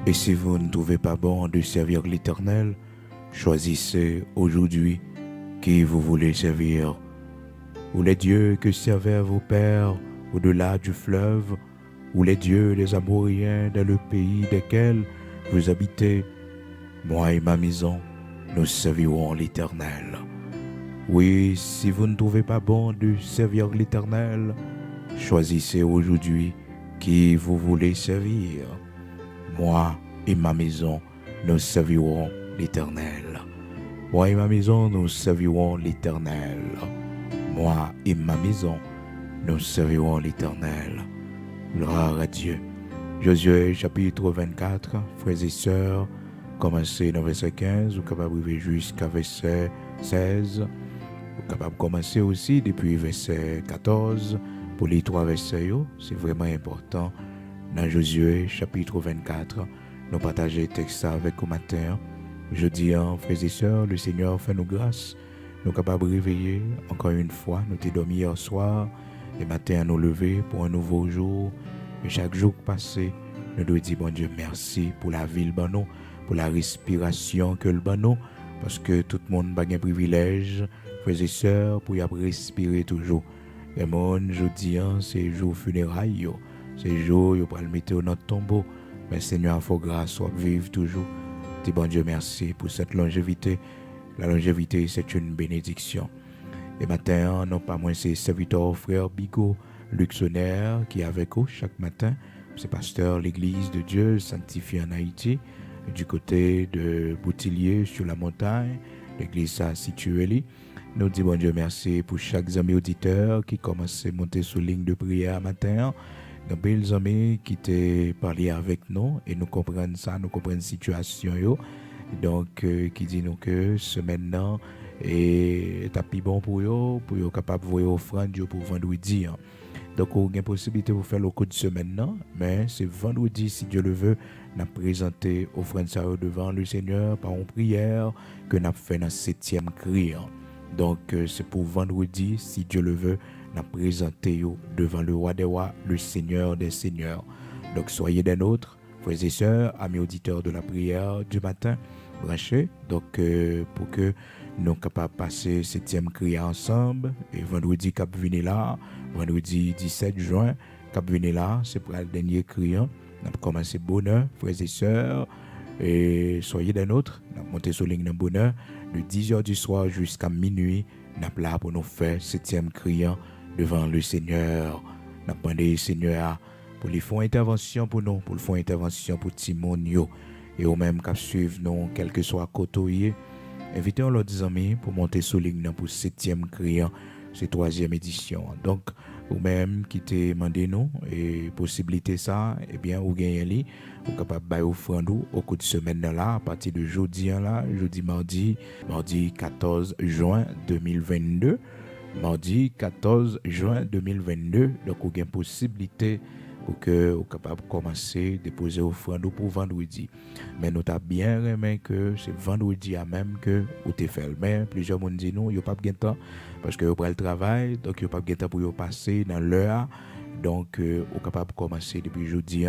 Et si vous ne trouvez pas bon de servir l'Éternel, choisissez aujourd'hui qui vous voulez servir. Ou les dieux que servaient vos pères au-delà du fleuve, ou les dieux des Amoréens dans le pays desquels vous habitez. Moi et ma maison, nous servirons l'Éternel. Oui, si vous ne trouvez pas bon de servir l'Éternel, choisissez aujourd'hui qui vous voulez servir. Moi et ma maison, nous servirons l'Éternel. Moi et ma maison, nous servirons l'Éternel. Moi et ma maison, nous servirons l'Éternel. Gloire à Dieu. Josué chapitre 24, frères et sœurs, commencez dans verset 15, vous êtes capable d'arriver jusqu'à verset 16. Vous êtes capable de commencer aussi depuis verset 14 pour les trois versets. C'est vraiment important. Dans Josué chapitre 24, nous partageons le texte avec vous matin. Je dis, frères et sœurs, le Seigneur fait nous grâce. Nous sommes capables de réveiller encore une fois. Nous sommes dormis hier soir. Et matin, nous lever pour un nouveau jour. Et chaque jour passé, nous devons dire, bon Dieu, merci pour la vie, pour la respiration que le banon. Parce que tout le monde a un privilège, frères et sœurs, pour y respirer toujours. Et mon, je dis, c'est jour funérailles. C'est jour, il va le mettre dans notre tombeau. Mais Seigneur, il faut grâce, soit vivre toujours. Dis bon Dieu, merci pour cette longévité. La longévité, c'est une bénédiction. Et matin, non pas moins, c'est serviteur frère Bigot, Luxonnaire, qui est avec nous chaque matin. C'est pasteur l'église de Dieu sanctifié en Haïti, du côté de Boutillier sur la montagne. L'église a situé là. Nous disons bon Dieu, merci pour chaque ami auditeur qui commence à monter sur ligne de prière matin. Nos belles amis qui t'ont parlé avec nous et nous comprenons ça, nous comprenons la situation. Donc, qui dit nous que ce maintenant est plus bon pour eux capable de voir offrande pour vendredi. Donc, on a une possibilité de vous faire le coup de semaine, non? Mais c'est vendredi, si Dieu le veut, nous présenter offrande ça devant le Seigneur par une prière que nous avons fait dans 7e cri. Donc, c'est pour vendredi, si Dieu le veut, nous présenter devant le roi des rois, le Seigneur des seigneurs. Donc, soyez des nôtres, frères et sœurs, amis auditeurs de la prière du matin, branchés. Donc, pour que nous soyons capables de passer 7e cri ensemble, et vendredi, cap venir là, vendredi 17 juin, cap venir là, c'est pour le dernier cri. Nous avons commencé bonheur, frères et sœurs, et soyez des nôtres, nous avons monté sur ligne de bonheur, de 10h du soir jusqu'à minuit, nous avons là pour nous faire 7e cri devant le Seigneur. Nous avons demandé au Seigneur pour les faire intervention pour nous, pour le faire intervention pour Timonio, et au même qu'à suivre nous, quel que soit côté. Invitez leurs amis pour monter sur ligne pour 7e cri, c'est 3e édition. Donc, ou même qui te demandé nous et possibilité ça, eh bien, ou gagnez ou capable de offrande au cours de semaine là, à partir de jeudi là, mardi 14 juin 2022. Mardi 14 juin 2022, donc vous avez une possibilité pour que vous capable de commencer à déposer offrande pour vendredi. Mais nous avons bien aimé que c'est vendredi à même que vous avez fait. Mais plusieurs monde disent non, il n'y a pas de temps parce que vous avez le travail, donc il n'y a pas de temps pour vous passer dans l'heure. Donc vous êtes capable de commencer depuis jeudi.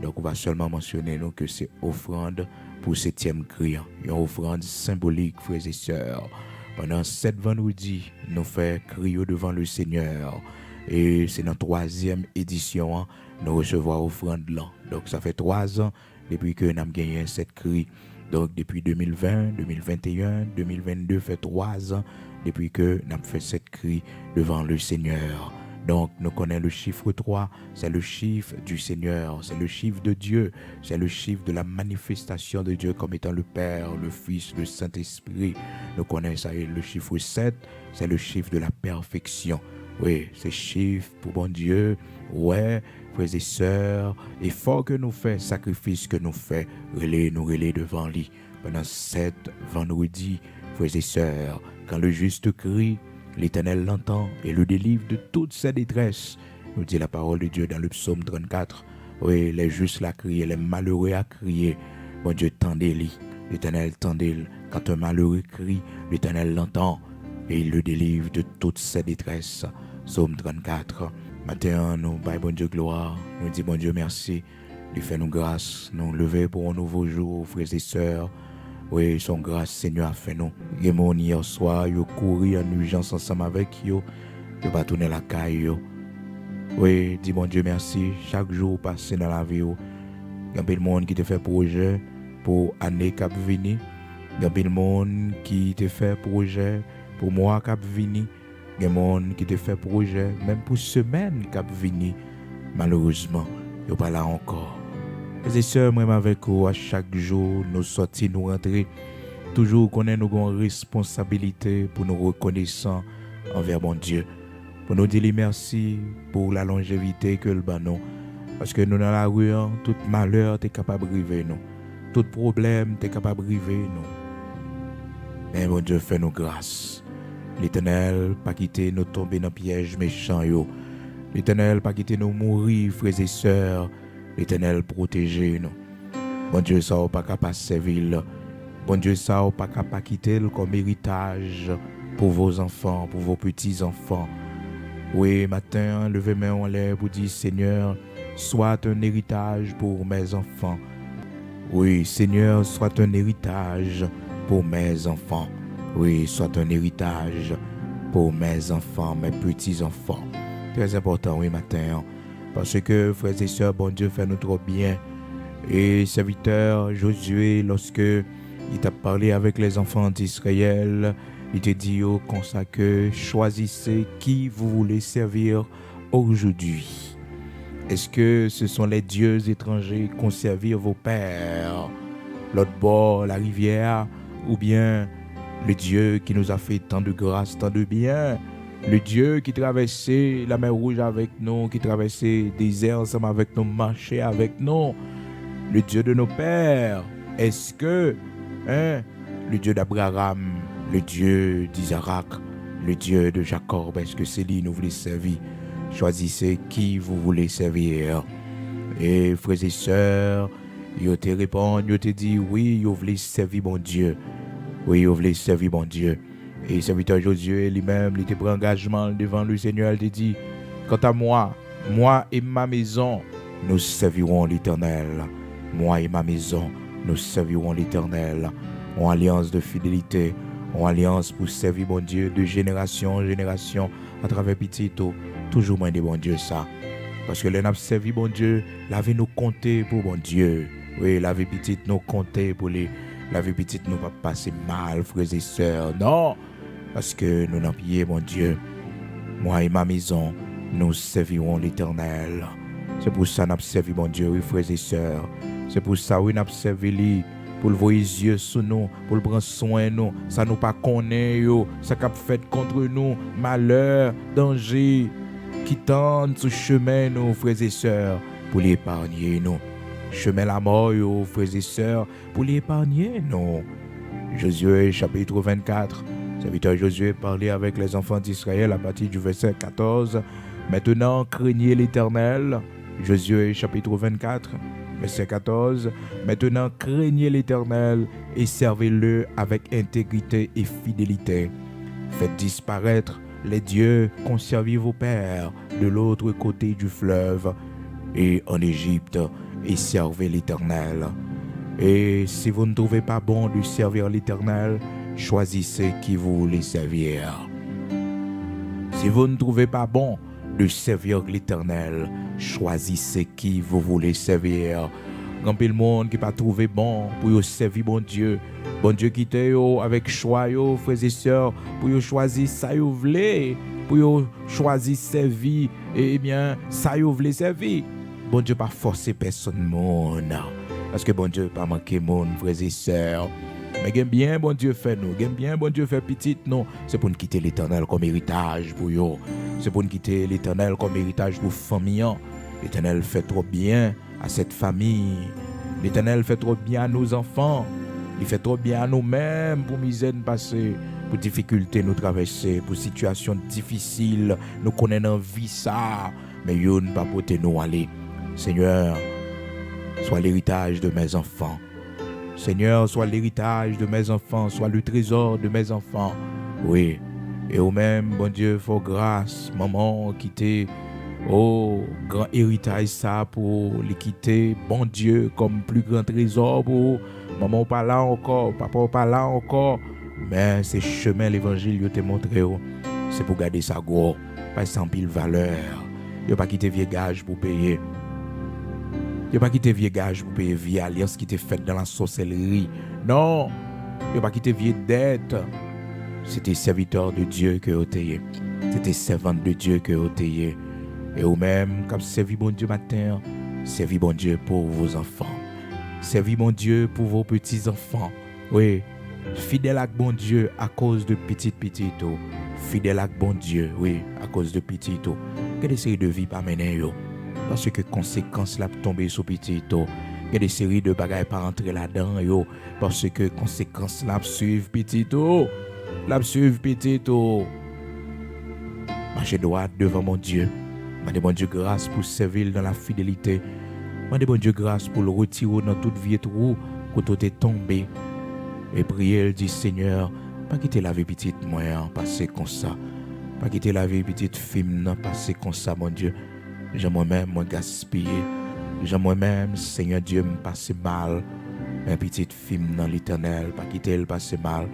Donc on va seulement mentionner nous, que c'est offrande pour 7e cri. Une offrande symbolique, frères et sœurs. Pendant 7 vendredis, nous faisons crier devant le Seigneur. Et c'est notre 3e édition, nous recevons offrande là. Donc ça fait 3 ans depuis que nous avons gagné cette cri. Donc depuis 2020, 2021, 2022, fait 3 ans depuis que nous avons fait cette cri devant le Seigneur. Donc, nous connaissons le chiffre 3, c'est le chiffre du Seigneur, c'est le chiffre de Dieu, c'est le chiffre de la manifestation de Dieu comme étant le Père, le Fils, le Saint-Esprit. Nous connaissons ça. Et le chiffre 7, c'est le chiffre de la perfection. Oui, c'est chiffre pour bon Dieu. Ouais, frères et sœurs, effort que nous faisons, sacrifice que nous faisons, nous relais devant lui. Pendant 7 vendredis, frères et sœurs, quand le juste crie, l'Éternel l'entend et le délivre de toute sa détresse. Nous dit la parole de Dieu dans le psaume 34. Oui, les justes la crient, les malheureux à crier. Bon Dieu, tendez-les. L'Éternel tendez-le. Quand un malheureux crie, l'Éternel l'entend et il le délivre de toute sa détresse. Psaume 34. Matin, nous baillons bon Dieu gloire. Nous disons bon Dieu merci Il fait nous grâce, nous lever pour un nouveau jour, frères et sœurs. Oui, son grâce, Seigneur, a fait nous. Les gens hier soir, ils couru en urgence ensemble avec eux. Ils pas tourner la caille. Oui, dis mon Dieu merci. Chaque jour passé dans la vie, il y a le monde qui te fait projet pour l'année qui venir. Il y a le monde qui te fait projet pour mois qui venir. Il y a le monde qui te fait projet même pour semaine qui venir. Malheureusement, il n'y a pas là encore. Frères et sœurs, moi avec vous, à chaque jour, nous sortir, nous rentrer, toujours qu'on ait nos responsabilités pour nous reconnaissant envers mon Dieu. Pour nous dire merci pour la longévité que le banon. Parce que nous dans la rue, tout malheur, tu es capable de arriver nous. Tout problème, tu es capable de arriver nous. Mais mon Dieu, fait nous grâce. L'Éternel, pas quitter nous tomber dans le piège méchant. L'Éternel, pas quitter nous mourir, frères et sœurs. L'Éternel, protéger nous. Bon Dieu, ça n'a pas capable de servir. Bon Dieu, ça n'a pas capable de quitter comme héritage pour vos enfants, pour vos petits-enfants. Oui, matin, levez main en l'air pour dire, Seigneur, soit un héritage pour mes enfants. Oui, Seigneur, soit un héritage pour mes enfants. Oui, soit un héritage pour mes enfants, mes petits-enfants. Très important, oui, matin. Parce que, frères et sœurs, bon Dieu fait nous trop bien. Et serviteur Josué, lorsque il t'a parlé avec les enfants d'Israël, il te dit comme ça que choisissez qui vous voulez servir aujourd'hui. Est-ce que ce sont les dieux étrangers qui ont servi vos pères, l'autre bord, la rivière, ou bien le Dieu qui nous a fait tant de grâce, tant de bien, le Dieu qui traversait la mer Rouge avec nous, qui traversait le désert ensemble avec nous, marchait avec nous, le Dieu de nos pères? Est-ce que le Dieu d'Abraham, le Dieu d'Isaac, le Dieu de Jacob, est-ce que c'est lui nous voulons servir? Choisissez qui vous voulez servir. Et frères et sœurs, ils te répondent, ils te disent oui, ils voulez servir mon Dieu. Oui, ils voulez servir mon Dieu. Et le serviteur Josué lui-même, il te prend engagement devant le Seigneur, il te dit, quant à moi et ma maison, nous servirons l'Éternel. Moi et ma maison, nous servirons l'Éternel. En alliance de fidélité, en alliance pour servir mon Dieu de génération en génération à travers Petito. Toujours moins de bon Dieu ça. Parce que l'on a servi bon Dieu, la vie nous compter pour bon Dieu. Oui, la vie petite nous compter pour les. La vie petite nous pas passer mal, frères et sœurs. Non, parce que nous n'avons payé mon Dieu. Moi et ma maison, nous servirons l'Éternel. C'est pour ça que nous avons servi mon Dieu, oui, frères et sœurs. C'est pour ça que nous avons servi lui. Pour le voir les yeux sur nous, pour le prendre soin de nous, ça nous pas connaît, ça cap fait contre nous, malheur, danger, qui tendent sur chemin, nous, frères et sœurs, pour l'épargner, nous. Chemin la mort, frères et sœurs, pour l'épargner, nous. Josué, chapitre 24, serviteur Josué parlait avec les enfants d'Israël à partir du verset 14. Maintenant, craignez l'Éternel. Josué, chapitre 24. Verset 14, maintenant craignez l'Éternel et servez-le avec intégrité et fidélité. Faites disparaître les dieux qu'ont servi vos pères de l'autre côté du fleuve et en Égypte et servez l'Éternel. Et si vous ne trouvez pas bon de servir l'Éternel, choisissez qui vous voulez servir. Si vous ne trouvez pas bon de servir l'Éternel, choisissez qui vous voulez servir. Grand peu le monde qui pas trouvé bon pour servir bon Dieu qui était avec choix frères et sœurs pour choisir ça vous voulez, pour choisir servir et bien ça vous voulez servir. Bon Dieu pas forcer personne monde parce que bon Dieu pas manquer monde frères et sœurs. Mais j'aime bien bon Dieu fait nous, j'aime bien bon Dieu fait petit nous, c'est pour nous quitter l'Éternel comme héritage pour yo. C'est pour nous quitter l'Éternel comme héritage pour famille. L'Éternel fait trop bien à cette famille. L'Éternel fait trop bien à nos enfants. Il fait trop bien à nous-mêmes pour misère nous passer, pour difficultés nous traverser, pour situations difficiles nous connaissons en vie ça. Mais yo ne pas porter nous aller. Seigneur, sois l'héritage de mes enfants. Seigneur, sois l'héritage de mes enfants, sois le trésor de mes enfants. Oui. Et au même, bon Dieu, faut grâce, maman, qui t'est Oh, grand héritage ça pour l'équité, bon Dieu, comme plus grand trésor pour maman pas là encore, papa pas là encore. Mais ces chemins l'évangile yo te montré, c'est pour garder ça gros, pas sans pile valeur. Yo pas quitter vieux gage pour payer. Yo pas quitter vieux gage pour payer vieille alliance qui était faite dans la sorcellerie. Non, yo pas quitter vieux dette. C'était serviteur de Dieu que vous étiez. C'était servante de Dieu que vous étiez. Et vous-même, comme servi bon Dieu matin, servi bon Dieu pour vos enfants. Servi bon Dieu pour vos petits-enfants. Oui, fidèle à bon Dieu à cause de petit. Fidèle à bon Dieu, oui, à cause de petit. Quelle série de vie pas mener yo? Parce que conséquences là tomber sur petit. Quelle des séries de bagailles pas rentrer là-dedans yo? Parce que conséquences là suivent petit. La suivre petit. Marcher droit devant mon Dieu. Mandez bon Dieu grâce pour servir dans la fidélité. Mandez bon Dieu grâce pour le retirer dans toute vie trou quand tu es tombé. Et prier, elle dit Seigneur, pas quitter la vie petite moi, passer comme ça. Pas quitter la vie petite film, passer comme ça, mon Dieu. J'ai moi-même, moi gaspiller. J'ai moi-même, Seigneur Dieu, me passer mal. Un petit film dans l'éternel, pas quitter le passer mal.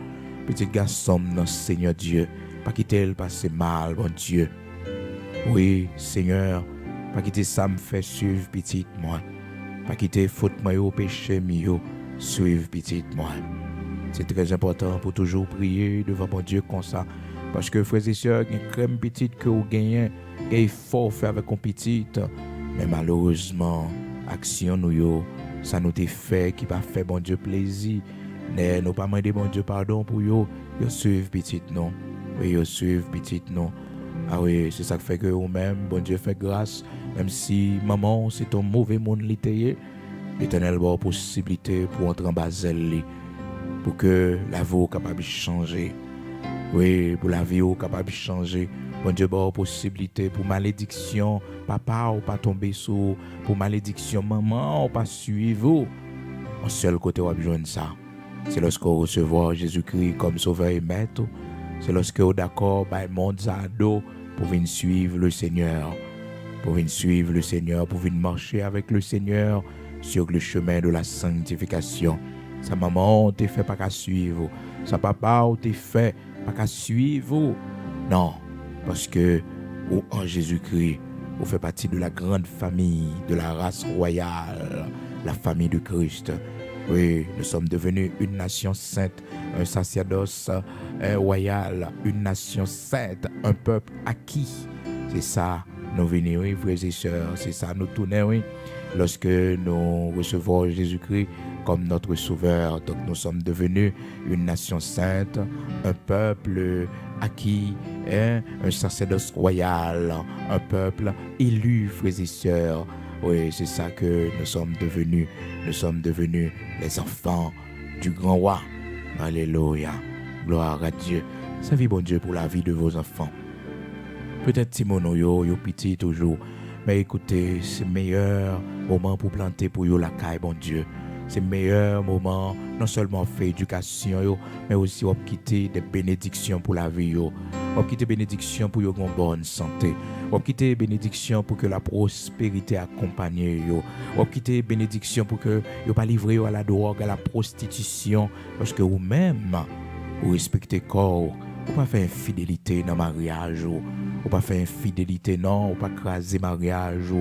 Petit garçon, non, Seigneur Dieu, pas quitter le passer mal, bon Dieu. Oui, Seigneur, pas quitter ça me fait suivre petit moi. Pas quitter faute moi au péché mio, suivre petit moi. C'est très important pour toujours prier devant mon Dieu comme ça. Parce que frères et sœurs, il y a une crème petite que vous gagnez, il faut faire avec une petite. Mais malheureusement, action nous, ça nous a fait qui va faire bon Dieu plaisir. Mais nous pas demander bon Dieu pardon pour yo suivre petite non. Oui, yo suivre petite non. Ah oui, c'est ça qui fait que vous-même, bon Dieu fait grâce. Même si maman, c'est un mauvais monde l'été, l'Éternel a possibilité pour entrer en Basel, pour que la vie soit capable de changer. Oui, pour la vie soit capable de changer. Bon Dieu a possibilité pour malédiction, papa ou pas tomber sous, pour malédiction, maman ou pas suivre. Un seul côté où besoin de ça. C'est lorsque vous recevez Jésus-Christ comme sauveur et maître. C'est lorsque vous êtes d'accord, le monde ado pour venir suivre le Seigneur. Pour venir suivre le Seigneur, pour venir marcher avec le Seigneur sur le chemin de la sanctification. Sa maman t'a fait pas qu'à suivre. Sa papa t'a fait pas qu'à suivre. Non, parce que en Jésus-Christ, vous faites partie de la grande famille, de la race royale, la famille de Christ. Oui, nous sommes devenus une nation sainte, un sacerdoce royal, une nation sainte, un peuple acquis. C'est ça, nous venons, oui, frères et sœurs, c'est ça, nous tournons, oui, lorsque nous recevons Jésus-Christ comme notre sauveur. Donc nous sommes devenus une nation sainte, un peuple acquis, un sacerdoce royal, un peuple élu, frères et sœurs. Oui, c'est ça que nous sommes devenus. Nous sommes devenus les enfants du grand roi. Alléluia. Gloire à Dieu. Servez bon Dieu pour la vie de vos enfants. Peut-être Simon yo petit toujours. Mais écoutez, c'est le meilleur moment pour planter pour yo la caille, bon Dieu. C'est le meilleur moment, non seulement faire éducation, mais aussi on quitter des bénédictions pour la vie. On quitter bénédictions pour une bonne santé. On quitter bénédictions pour que la prospérité accompagne. On quitter bénédictions pour que vous pas livrer à la drogue, à la prostitution. Parce que vous-même, vous respectez le corps. Vous pas faire infidélité dans le mariage. Vous pas faire infidélité, non. Vous pas craser le mariage.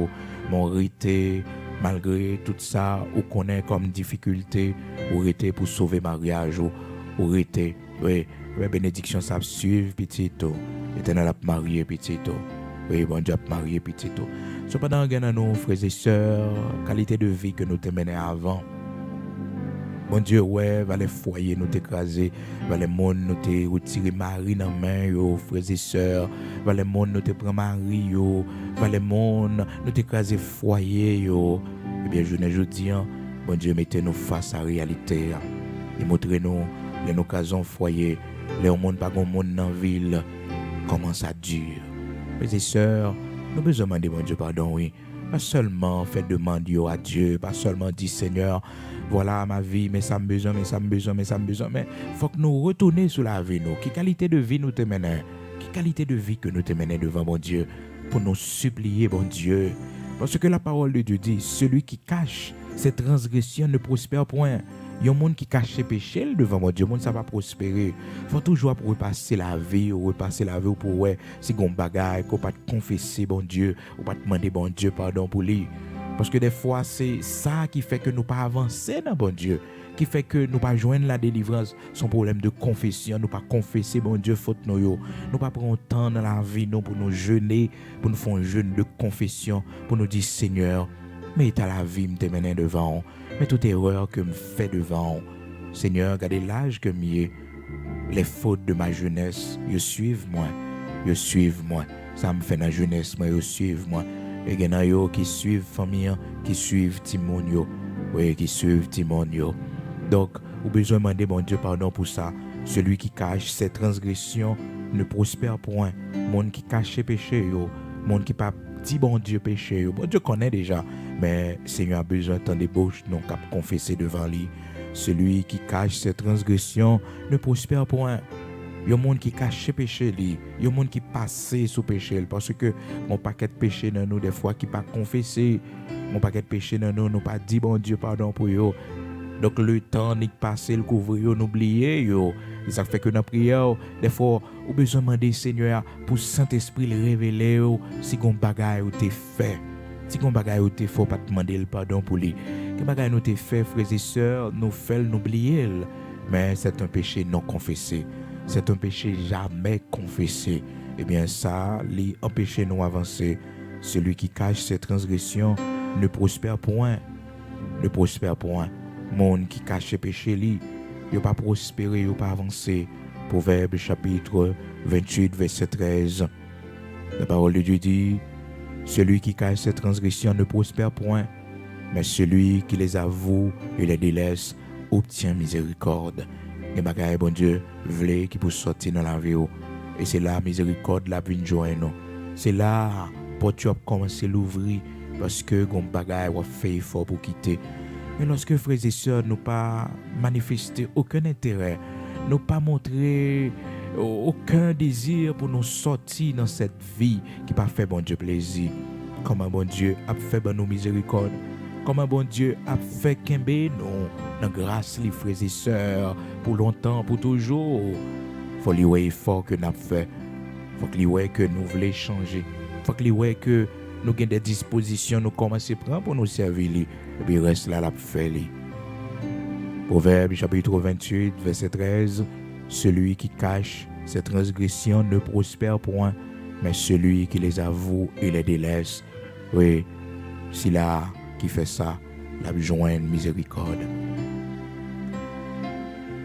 Mon rité. Malgré tout ça, vous connaissez comme difficulté, vous êtes pour sauver le mariage, vous êtes, oui, bénédiction ça suivre petit, l'Éternel a marié petit, oui, bon Dieu a marié petit. Cependant, il y a nos frères et sœurs, qualité de vie que nous menons avant. Bon Dieu, ouais, va les foyers nous t'écraser, va les monde nous te retirer mari dans main yo, frères et sœurs, va les monde nous te prendre mari yo, va les monde nous t'écraser foyer yo. Eh bien, je dis, bon Dieu, mettez-nous face à la réalité et montrez-nous les occasions foyer, les monde pas grand monde dans la ville, comment ça dure. Frères et sœurs, nous avons besoin de demander bon Dieu pardon, oui. Pas seulement faire demander à Dieu, pas seulement dire Seigneur, voilà ma vie, mais ça me besoin, mais il faut que nous retournions sur la vie, nous. Quelle qualité de vie nous te menons? Quelle qualité de vie que nous te menons devant mon Dieu? pour nous supplier, bon Dieu. Parce que la parole de Dieu dit, celui qui cache ses transgressions ne prospère point. Il y a un monde qui cache ses péchés devant mon Dieu, le monde ça va prospérer. Il faut toujours pour repasser la vie, pour ouais, si on bagaille, qu'on pas confesser bon Dieu, ou pas demander bon Dieu pardon pour lui. Parce que des fois c'est ça qui fait que nous pas avancer dans bon Dieu, qui fait que nous pas joindre la délivrance, son problème de confession, nous pas confesser bon Dieu faute nous pas prendre temps dans la vie nous pour nous jeûner, pour nous faire un jeûne de confession, pour nous dire Seigneur, mais à la vie me mener devant, mais toute erreur que me fait devant, Seigneur, regardez l'âge que m'y les fautes de ma jeunesse, ils suivent moi, ça me fait dans la jeunesse, moi ils suivent moi. Et il y a qui suivent famille, qui suivent Timonio, oui, qui suivent Timonio. Donc, vous avez besoin de demander bon Dieu pardon pour ça. Celui qui cache ses transgressions ne prospère point. Monde qui cache ses péchés, monde qui pas dit bon Dieu péché, bon Dieu connaît déjà, mais Seigneur a besoin de des bouches non qu'à confesser devant lui. Celui qui cache ses transgressions ne prospère point. Il y a des gens qui cachent ses péchés, il y a des gens qui passent sous péché, parce que mon paquet de péchés dans nous, des fois, qui pas confessé, mon paquet de péchés dans nous, nous pas dit bon Dieu pardon pour eux. Donc le temps n'est passé, le couvrir, nous oublier. Et ça fait que dans la prière, des fois, on a besoin de demander Seigneur pour Saint-Esprit le révéler si on bagaille ou t'es fait. Si on bagaille ou t'es faut pas demander le pardon pour lui. Que bagaille nous t'es fait, frères et sœurs, nous fait l'oublier. Mais c'est un péché non confessé. C'est un péché jamais confessé. Eh bien ça, lui empêcher nous avancer. Celui qui cache ses transgressions ne prospère point. Ne prospère point. Monde qui cache ses péchés, lui, il ne pas prospérer, il ne pas avancer. Proverbe chapitre 28, verset 13. La parole de Dieu dit, celui qui cache ses transgressions ne prospère point, mais celui qui les avoue et les délaisse obtient miséricorde. Les bagailles, bon Dieu, voulez qui pour sortir dans la vie. Et c'est là, miséricorde, la vie de joindre. C'est là, pour tu as commencé à l'ouvrir, parce que les bagailles ont fait effort pour quitter. Mais lorsque frères et sœurs n'ont pas manifesté aucun intérêt, n'ont pas montré aucun désir pour nous sortir dans cette vie qui n'a pas fait bon Dieu plaisir, comment bon Dieu a fait bon nous miséricorde, comment bon Dieu a fait qu'embe nous dans grâce les frères et sœurs pour longtemps, pour toujours. Faut lui ouais effort que nous avons fait, faut lui ouais que nous voulons changer, faut lui ouais que nous avons des dispositions, nous commençons à prendre pour nous servir, et puis reste là, la fait. Proverbe chapitre 28, verset 13, celui qui cache ses transgressions ne prospère point, mais celui qui les avoue et les délaisse, oui, c'est là qui fait ça, la joindre miséricorde.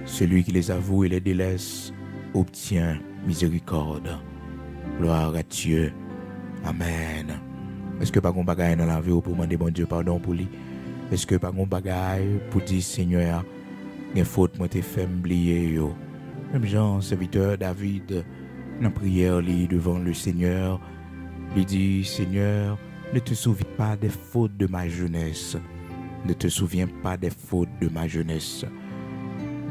Celui qui les avoue et les délaisse obtient miséricorde. Gloire à Dieu. Amen. Est-ce que pas un bagaille dans la vie pour demander bon Dieu pardon pour lui? Est-ce que pas un bagaille pour dire Seigneur, il faute moi t'ai fait m'oublier yo. Même Jean, serviteur David, dans la prière devant le Seigneur, il dit Seigneur, ne te souviens pas des fautes de ma jeunesse. Ne te souviens pas des fautes de ma jeunesse.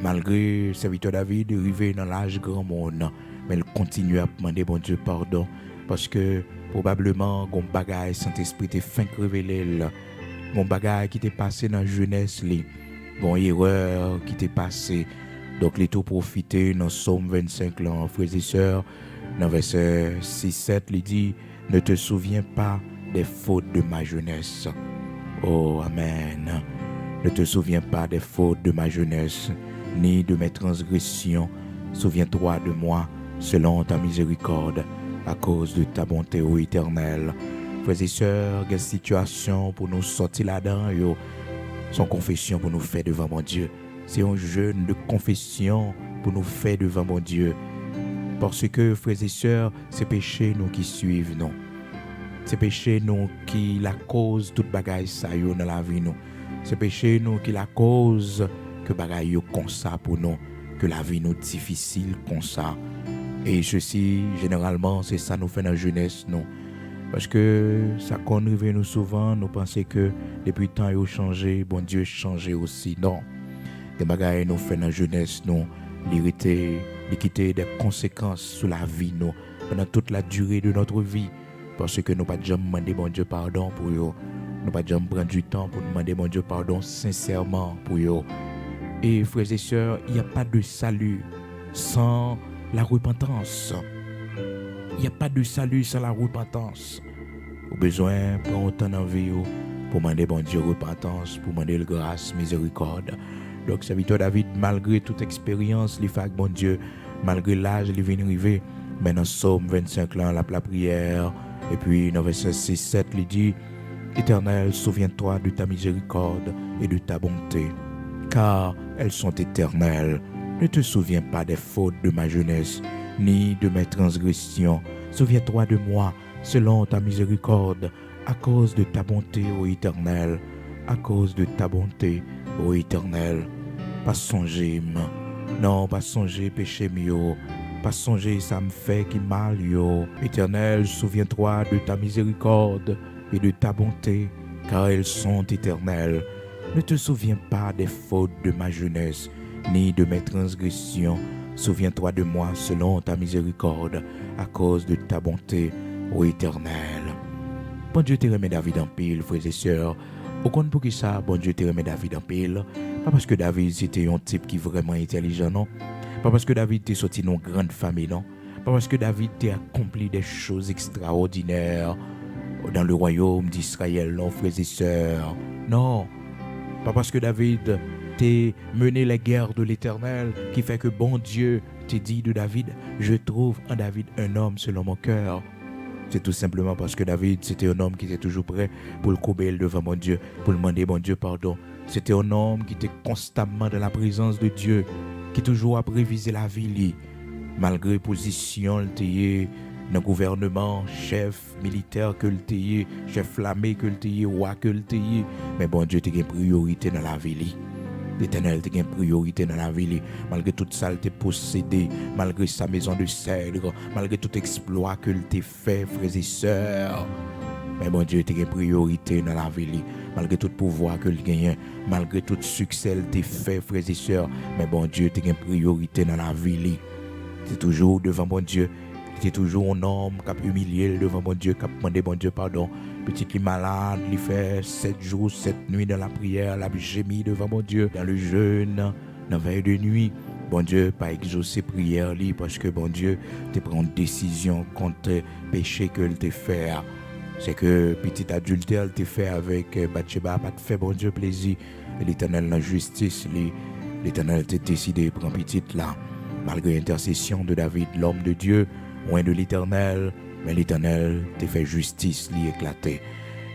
Malgré le serviteur David arrivé dans l'âge grand monde, mais il continue à demander bon Dieu pardon parce que probablement gon bagaille Saint-Esprit t'est fin révélé, gon bagaille qui t'est passé dans la jeunesse li, gon erreur qui t'est passé. Donc les tout profiter dans Somme 25 là, frères et sœurs, dans verset 6-7, il dit ne te souviens pas des fautes de ma jeunesse. Oh amen. Ne te souviens pas des fautes de ma jeunesse, ni de mes transgressions. Souviens-toi de moi selon ta miséricorde, à cause de ta bonté, ô Éternel. Frères et sœurs, quelle situation pour nous sortir là-dedans, son confession pour nous faire devant mon Dieu. C'est un jeûne de confession pour nous faire devant mon Dieu. Parce que, frères et sœurs, c'est péché nous qui suivent, non. C'est péché nous qui la cause toute bagaille ça dans la vie nous. C'est péché nous qui la cause que bagaille comme ça pour nous, que la vie nous difficile comme ça. Et ceci, généralement, c'est ça nous fait dans la jeunesse, non. Parce que ça qu'on arrive nous souvent, nous pensons que depuis le temps, il a changé, bon Dieu a changé aussi. Non. Des bagailles nous fait dans la jeunesse, nous, l'irriter, quitter des conséquences sur la vie, nous, pendant toute la durée de notre vie. Parce que nous pas jamais demander bon Dieu pardon pour eux. Nous pas jamais prendre du temps pour demander bon Dieu pardon sincèrement pour eux. Et frères et sœurs, il n'y a pas de salut sans la repentance. Il n'y a pas de salut sans la repentance. Au besoin, prendre autant d'envie pour demander bon Dieu repentance, pour demander grâce, miséricorde. Donc, serviteur David, malgré toute expérience, il fait bon Dieu, malgré l'âge, il vient arriver. Mais dans Psaume 25, là, la prière, et puis dans verset 6-7, il dit, Éternel, souviens-toi de ta miséricorde et de ta bonté, car elles sont éternelles. Ne te souviens pas des fautes de ma jeunesse, ni de mes transgressions. Souviens-toi de moi, selon ta miséricorde, à cause de ta bonté, ô Éternel, à cause de ta bonté, ô Éternel. Pas songer, non, pas songer péché mio, pas songer ça me fait qui mal yo. Éternel, souviens-toi de ta miséricorde et de ta bonté, car elles sont éternelles. Ne te souviens pas des fautes de ma jeunesse, ni de mes transgressions. Souviens-toi de moi selon ta miséricorde, à cause de ta bonté, ô Éternel. Bon Dieu te remet David en pile, frères et sœurs. Au compte pour qui ça, bon Dieu te remet David en pile. Pas parce que David c'était un type qui est vraiment intelligent, non. Pas parce que David t'est sorti d'une grande famille, non. Pas parce que David t'a accompli des choses extraordinaires dans le royaume d'Israël, non, frères et sœurs. Non. Pas parce que David t'a mené les guerres de l'Éternel qui fait que bon Dieu t'a dit de David, je trouve en David un homme selon mon cœur. C'est tout simplement parce que David, c'était un homme qui était toujours prêt pour le couper devant mon Dieu, pour demander mon Dieu pardon. C'était un homme qui était constamment dans la présence de Dieu, qui toujours a prévisé la vie, malgré position, le tayé dans le gouvernement, chef militaire que le tayé, chef flammé que le tayé, roi que le tayé. Mais bon Dieu, tu as une priorité dans la vie. L'Éternel te gagne priorité dans la vie, malgré toute ça te possédé, malgré sa maison de cèdre, malgré tout exploit que t'es fait, frères et sœurs. Mais bon Dieu te gagne priorité dans la vie, malgré tout pouvoir que le gagne, malgré tout succès t'es fait, frères et sœurs. Mais bon Dieu te gagne priorité dans la vie. C'est toujours devant bon Dieu. C'est toujours un homme qui a humilié devant mon Dieu, qui a demandé bon Dieu pardon. Petit qui malade, il fait 7 jours, 7 nuits dans la prière, la gémit devant mon Dieu, dans le jeûne, dans la veille de nuit. Bon Dieu, pas exaucer prière parce que bon Dieu, te prend une décision contre le péché que te fait. C'est que petit adultère te fait avec Bathsheba, pas te fait bon Dieu plaisir. Et l'Éternel la justice, l'Éternel t'a décidé de prendre petit là, malgré l'intercession de David, l'homme de Dieu. Loin de l'Éternel, mais l'Éternel te fait justice, l'y éclater.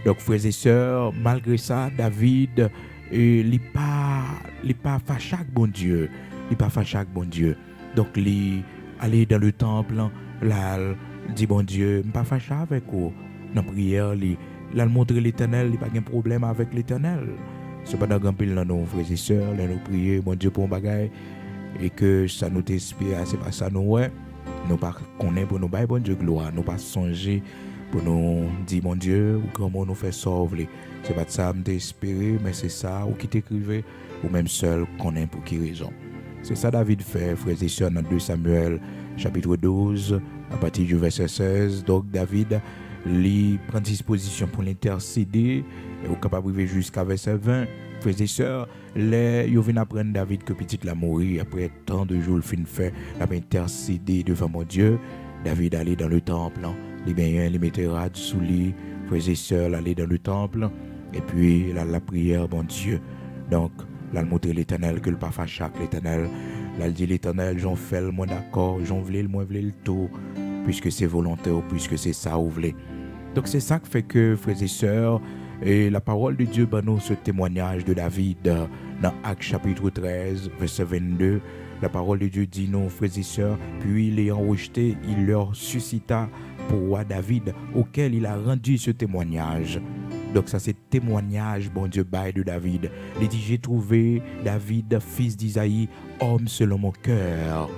Donc, frères et sœurs, malgré ça, David, il n'est pas fâché avec bon Dieu. Il n'est pas fâché avec bon Dieu. Donc, il aller dans le temple, là, il dit bon Dieu, je ne suis pas fâché avec vous. Dans la prière, il montre l'Éternel, il n'y a pas de problème avec l'Éternel. Ce n'est pas dans pile dans nos frères et sœurs, là, nous prions, bon Dieu, pour un bagage, et que ça nous inspire, c'est pas ça nous, ouais. Nous pas connaître pour nous bailler bon Dieu gloire, nous pas songer pour nous dire mon Dieu ou comment nous faire sauver. C'est pas ça me espérer, mais c'est ça ou qui t'écrivait ou même seul connaît pour qui raison. C'est ça David fait, frères et sœurs, dans 2 Samuel chapitre 12 à partir du verset 16. Donc David lui prend disposition pour l'intercéder et est capable d'arriver jusqu'à verset 20. Frères et sœurs, ils viennent apprendre David que petit l'a mouru après tant de jours, il fin fait, il a intercédé devant mon Dieu. David allait dans le temple, les biens, les mettait sous lui. Frères et sœurs, aller dans le temple, et puis là, la prière, bon Dieu. Donc, là, il montre l'Éternel que le pas fâché avec l'Éternel. Là, il dit l'Éternel, j'en fais le moins d'accord, j'en voulais le moins voulais le tout, puisque c'est volontaire, puisque c'est ça, vous voulez. Donc, c'est ça qui fait que, frères et sœurs, et la parole de Dieu, nous ce témoignage de David dans Actes chapitre 13, verset 22. La parole de Dieu dit, non, frères et sœurs, puis l'ayant rejeté, il leur suscita pour roi David, auquel il a rendu ce témoignage. Donc ça c'est témoignage, bon Dieu, bail de David. Il dit, j'ai trouvé David, fils d'Isaïe, homme selon mon cœur.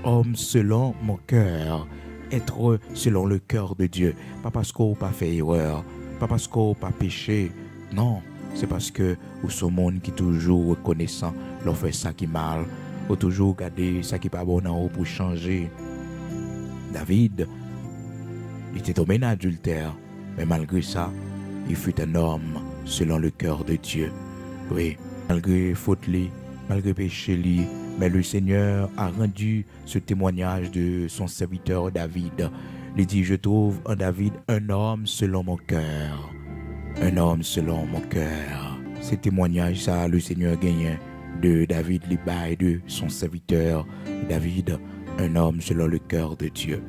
Homme selon mon cœur. Être selon le cœur de Dieu. Pas parce qu'on n'a pas fait erreur. Pas parce qu'on n'a pas péché, non, c'est parce que nous sommes monde qui est toujours reconnaissant, l'on fait ça qui mal, ou toujours garder ça qui n'est pas bon en haut pour changer. David, Il était tombé dans l'adultère, mais malgré ça, il fut un homme selon le cœur de Dieu. Oui, malgré faute li, malgré péché li, mais le Seigneur a rendu ce témoignage de son serviteur David. Il dit, je trouve en David un homme selon mon cœur. Un homme selon mon cœur. Ce témoignage, ça, le Seigneur gagne de David Liba et de son serviteur David, un homme selon le cœur de Dieu.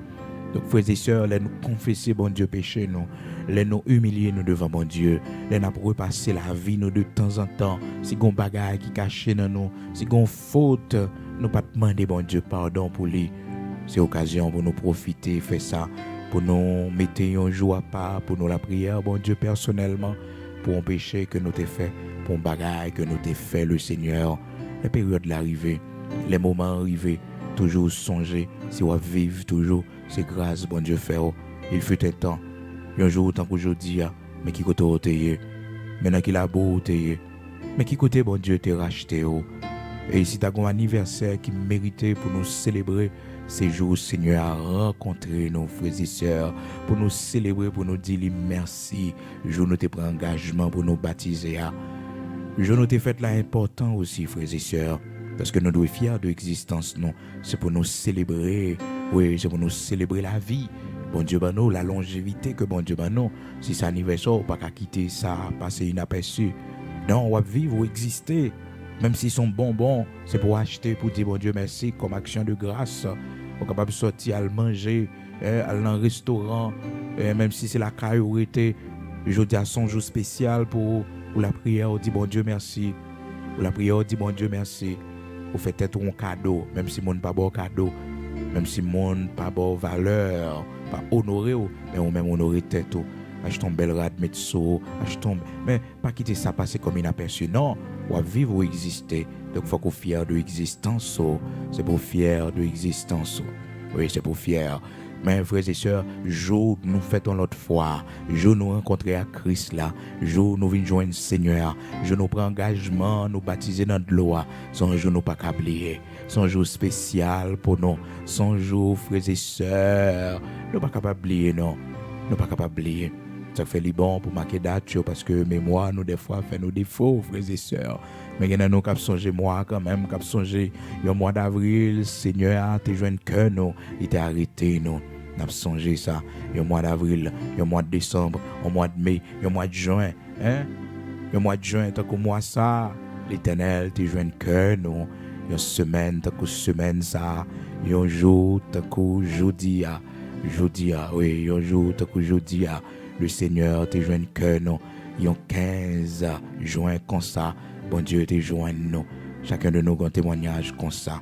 Donc, frères et sœurs, les nous confesser, bon Dieu, péché, nous, les nous humilier, nous devant bon Dieu, les nous repasser la vie, nous, de temps en temps, si gon bagaille qui caché dans nous, si gon faute, nous pas demander, bon Dieu, pardon pour lui. C'est occasion pour nous profiter, faire ça, pour nous mettre un jour à part, pour nous la prière, bon Dieu, personnellement, pour un péché que nous t'ai fait, pour un bagaille que nous t'ai fait, le Seigneur, les périodes l'arrivée, les moments arrivés, toujours songer, si on vivre toujours, c'est grâce, bon Dieu, fait. Il fut un temps, un jour, tant qu'aujourd'hui, mais qui côté t'es, maintenant qu'il a beau t'es, mais qui côté, bon Dieu, t'es racheté. Et si tu as un anniversaire qui méritait pour nous célébrer ces jours, Seigneur, à rencontrer nos frères et sœurs, pour nous célébrer, pour nous dire merci. Je nous t'ai pris engagement pour nous baptiser. Je nous t'ai fait là important aussi, frères et sœurs. Parce que nous devons être fiers de l'existence, non. C'est pour nous célébrer, oui, c'est pour nous célébrer la vie. Bon Dieu, ben nous, la longévité que bon Dieu, ben nous, si c'est anniversaire, on ne peut pas quitter ça, passer inaperçu. Non, on va vivre ou exister. Même s'ils sont bonbons, c'est pour acheter, pour dire bon Dieu merci, comme action de grâce. On est capable de sortir, à manger, aller dans un restaurant, même si c'est la priorité. Je dis à son jour spécial pour la prière, on dit bon Dieu merci. Pour la prière, on dit bon Dieu merci. Vous faites peut-être un cadeau, même si mon pas bon cadeau, même si mon pas bon valeur, pas honoré, mais on même honoré tête. Achetons un bel rad médecin, achetons, mais pas quitter ça passer comme inaperçu. Non, on va vivre ou exister. Donc il faut qu'on soit fier de l'existence. C'est pour fier de l'existence. Oui, c'est pour fier. Mais frères et sœurs, jour nous fêtons l'autre fois, jour nous rencontrer à Christ là, jour nous venons joindre le Seigneur, jour nous prenons engagement, nous baptiser dans de l'eau, son jour nous pas oublier, son jour spécial pour nous, son jour frères et sœurs, nous pas capable oublier non, nous pas capable oublier. Ça fait les bon pour marquer date parce que mémoire nous des fois fait nos défauts frères et sœurs. Mais il y a nous qui songer moi quand même, qui songer le mois d'avril, Seigneur, t'es joint que nous, il t'a arrêté nous. N'a songé ça, le mois d'avril, le mois de décembre, le mois de mai, le mois de juin, hein? Le mois de juin, tant que moi ça, l'Éternel t'es joint que nous. Une semaine, tant que semaine ça, un jour, tant que jeudi, oui, un jour, tant que jeudi, le Seigneur t'es joint que nous. Un 15 juin comme ça. Bon Dieu te joint nous. Chacun de nous a un témoignage comme ça.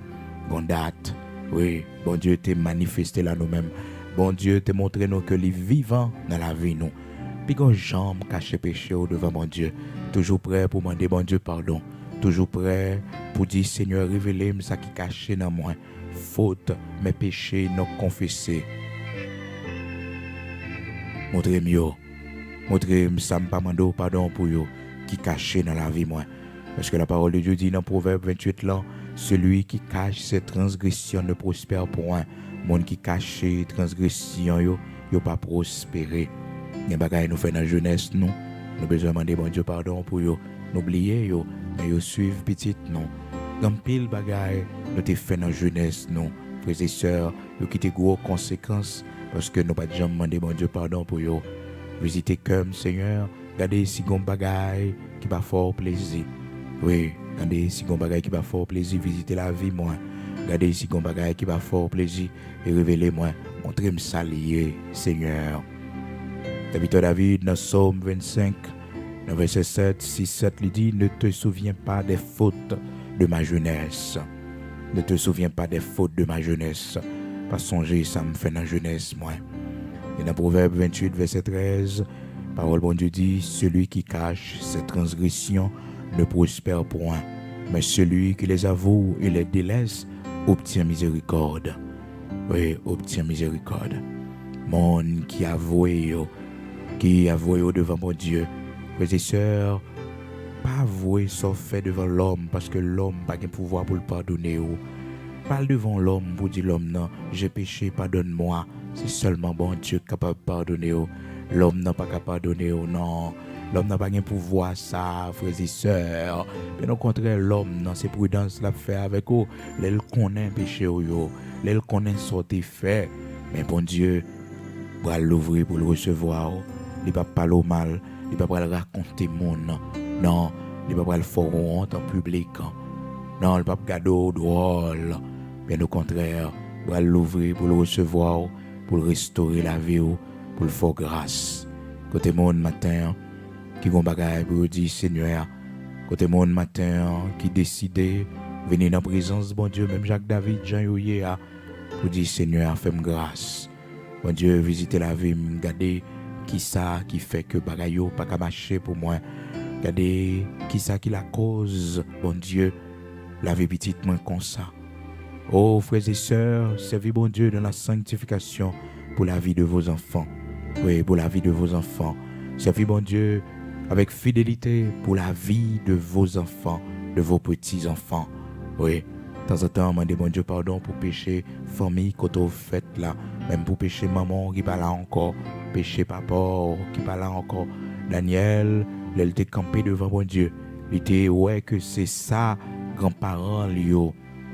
Une date. Oui, bon Dieu te manifesté là nous-mêmes. Bon Dieu te montré nous que les vivants dans la vie nous. Puis qu'on jambe caché péché devant mon Dieu. Toujours prêt pour demander bon Dieu pardon. Toujours prêt pour dire Seigneur révélez-moi ça qui caché dans moi. Faute, mes péchés non confessés. Montrez-moi. Montrez-moi ça me pas demander pardon pour yo qui caché dans la vie moi. Parce que la parole de Dieu dit dans Proverbe 28 là, celui qui cache ses transgressions ne prospère point. Monde qui cache ses transgressions yo pas prospérer. Les bagages nous fait dans la jeunesse nous besoin demander bon Dieu pardon pour yo. N'oubliez yo, mais yo suivre petite non. Dans pile bagages nous te fait dans la jeunesse nous, frères et sœurs, yo qui te gros conséquences parce que nous pas jamais demander bon Dieu pardon pour yo. Visitez comme Seigneur, regardez si gon bagaille qui va fort plaisir. Oui, regardez si gon bagaille qui va fort plaisir, visitez la vie moi. Regardez si gon bagaille qui va fort plaisir et révélez-moi, montrez-moi ça lié, Seigneur. David dans Psaume 25, dans verset 7, 6, 7, il dit, ne te souviens pas des fautes de ma jeunesse. Ne te souviens pas des fautes de ma jeunesse. Pas songer, ça me fait dans la jeunesse, moi. Et dans Proverbe 28, verset 13, parole bon Dieu dit, celui qui cache ses transgressions ne prospère point, mais celui qui les avoue et les délaisse obtient miséricorde. Oui, obtient miséricorde. Mon qui avoue devant mon Dieu. Frères et sœurs, pas avouer sauf fait devant l'homme, parce que l'homme n'a pas de pouvoir pour le pardonner. Parle devant l'homme pour dire l'homme non, j'ai péché, pardonne-moi. c'est seulement bon Dieu capable de pardonner. L'homme n'a pas capable de pardonner, non. L'homme n'a pas de pouvoir ça, frères et sœurs. Bien au contraire, l'homme, dans ses prudences, l'a fait avec eux. L'elle connaît péché, l'elle connaît sorti fait. Mais bon Dieu, va l'ouvrir pour le recevoir. Il ne va pas parler mal, il ne va pas le raconter monde. Non, il ne va pas le faire honte en public. Non, il ne va pas garder au drôle. Bien au contraire, va l'ouvrir pour le recevoir, pour le restaurer la vie, pour le faire grâce. Côté monde matin, qui vont bagaille pour dire Seigneur, côté monde matin, qui décide venir dans la présence de bon Dieu, même Jacques David, Jean Yoye, pour dire Seigneur, fais-moi grâce. Bon Dieu, visiter la vie, regarder qui ça qui fait que bagaille pas qu'à marcher pour moi. Regardez qui ça qui la cause, bon Dieu, la vie petite moins comme ça. Oh frères et sœurs, servez bon Dieu dans la sanctification pour la vie de vos enfants. Oui, pour la vie de vos enfants. Servez bon Dieu avec fidélité pour la vie de vos enfants, de vos petits-enfants. Oui, de temps en temps, demandez bon Dieu pardon pour pécher famille quand vous faites là. Même pour pécher maman qui pas là encore, pécher papa qui pas là encore. Daniel, il était campé devant bon Dieu. Il était ouais que c'est ça, grands-parents lui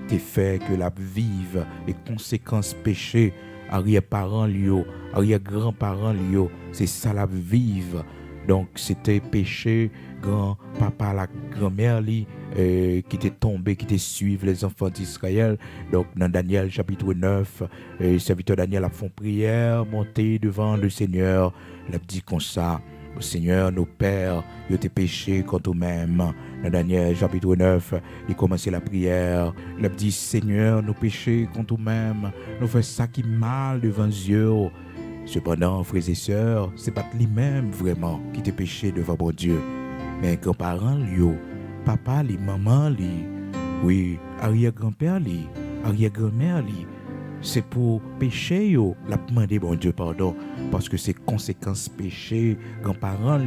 t'es fait que la vive et conséquences péché, arrière-parents lui, arrière-grands-parents lui, c'est ça la vive. Donc c'était péché, grand-papa, la grand-mère lui, qui était tombé, qui était suivre les enfants d'Israël. Donc dans Daniel chapitre 9, le serviteur Daniel a fait prière, monté devant le Seigneur, il a dit comme ça. Seigneur, nos pères, ils ont péché contre eux-mêmes. Dans Daniel chapitre 9, il commençait la prière. Il a dit, Seigneur, nos péchés contre nous-mêmes, nous faisons ça qui mal devant Dieu. Cependant, frères et sœurs, ce n'est pas lui-même vraiment qui t'a péché devant bon Dieu. Mais grands-parents, papa, maman, oui, arrière-grand-père, arrière-grand-mère, c'est pour péché, la demander bon Dieu pardon, parce que c'est conséquences péché, grands-parents,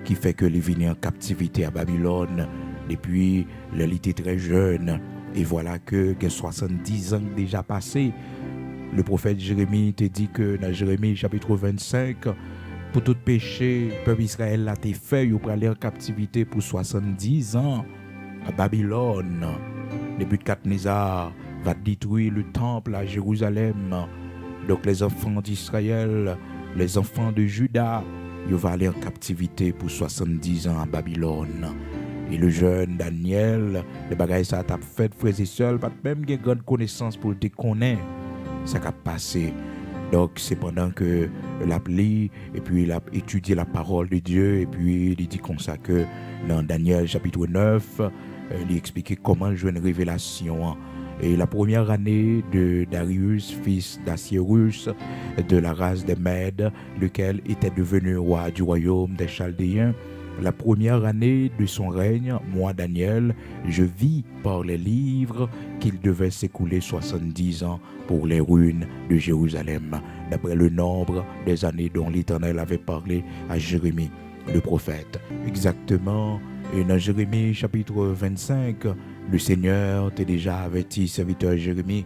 qui fait que les venus en captivité à Babylone, depuis il était très jeune, et voilà que 70 ans déjà passé. Le prophète Jérémie te dit que dans Jérémie chapitre 25, pour tout péché, le peuple Israël l'a été fait, il pour aller en captivité pour 70 ans à Babylone. Nebuchadnezzar va détruire le temple à Jérusalem. Donc les enfants d'Israël, les enfants de Juda, ils vont aller en captivité pour 70 ans à Babylone. Et le jeune Daniel, les bagages ça t'a fait, frères et sœurs, pas même une grande connaissance pour te connaître. Ça a passé. Donc c'est pendant que l'a lu et puis il a étudié la parole de Dieu et puis il dit comme ça que dans Daniel chapitre 9, il expliquait comment jouer une révélation. Et la première année de Darius, fils d'Assyrus, de la race des Mèdes, lequel était devenu roi du royaume des Chaldéens, la première année de son règne, moi Daniel, je vis par les livres qu'il devait s'écouler 70 ans pour les ruines de Jérusalem, d'après le nombre des années dont l'Éternel avait parlé à Jérémie, le prophète. Exactement, et dans Jérémie chapitre 25, le Seigneur t'a déjà averti, serviteur Jérémie,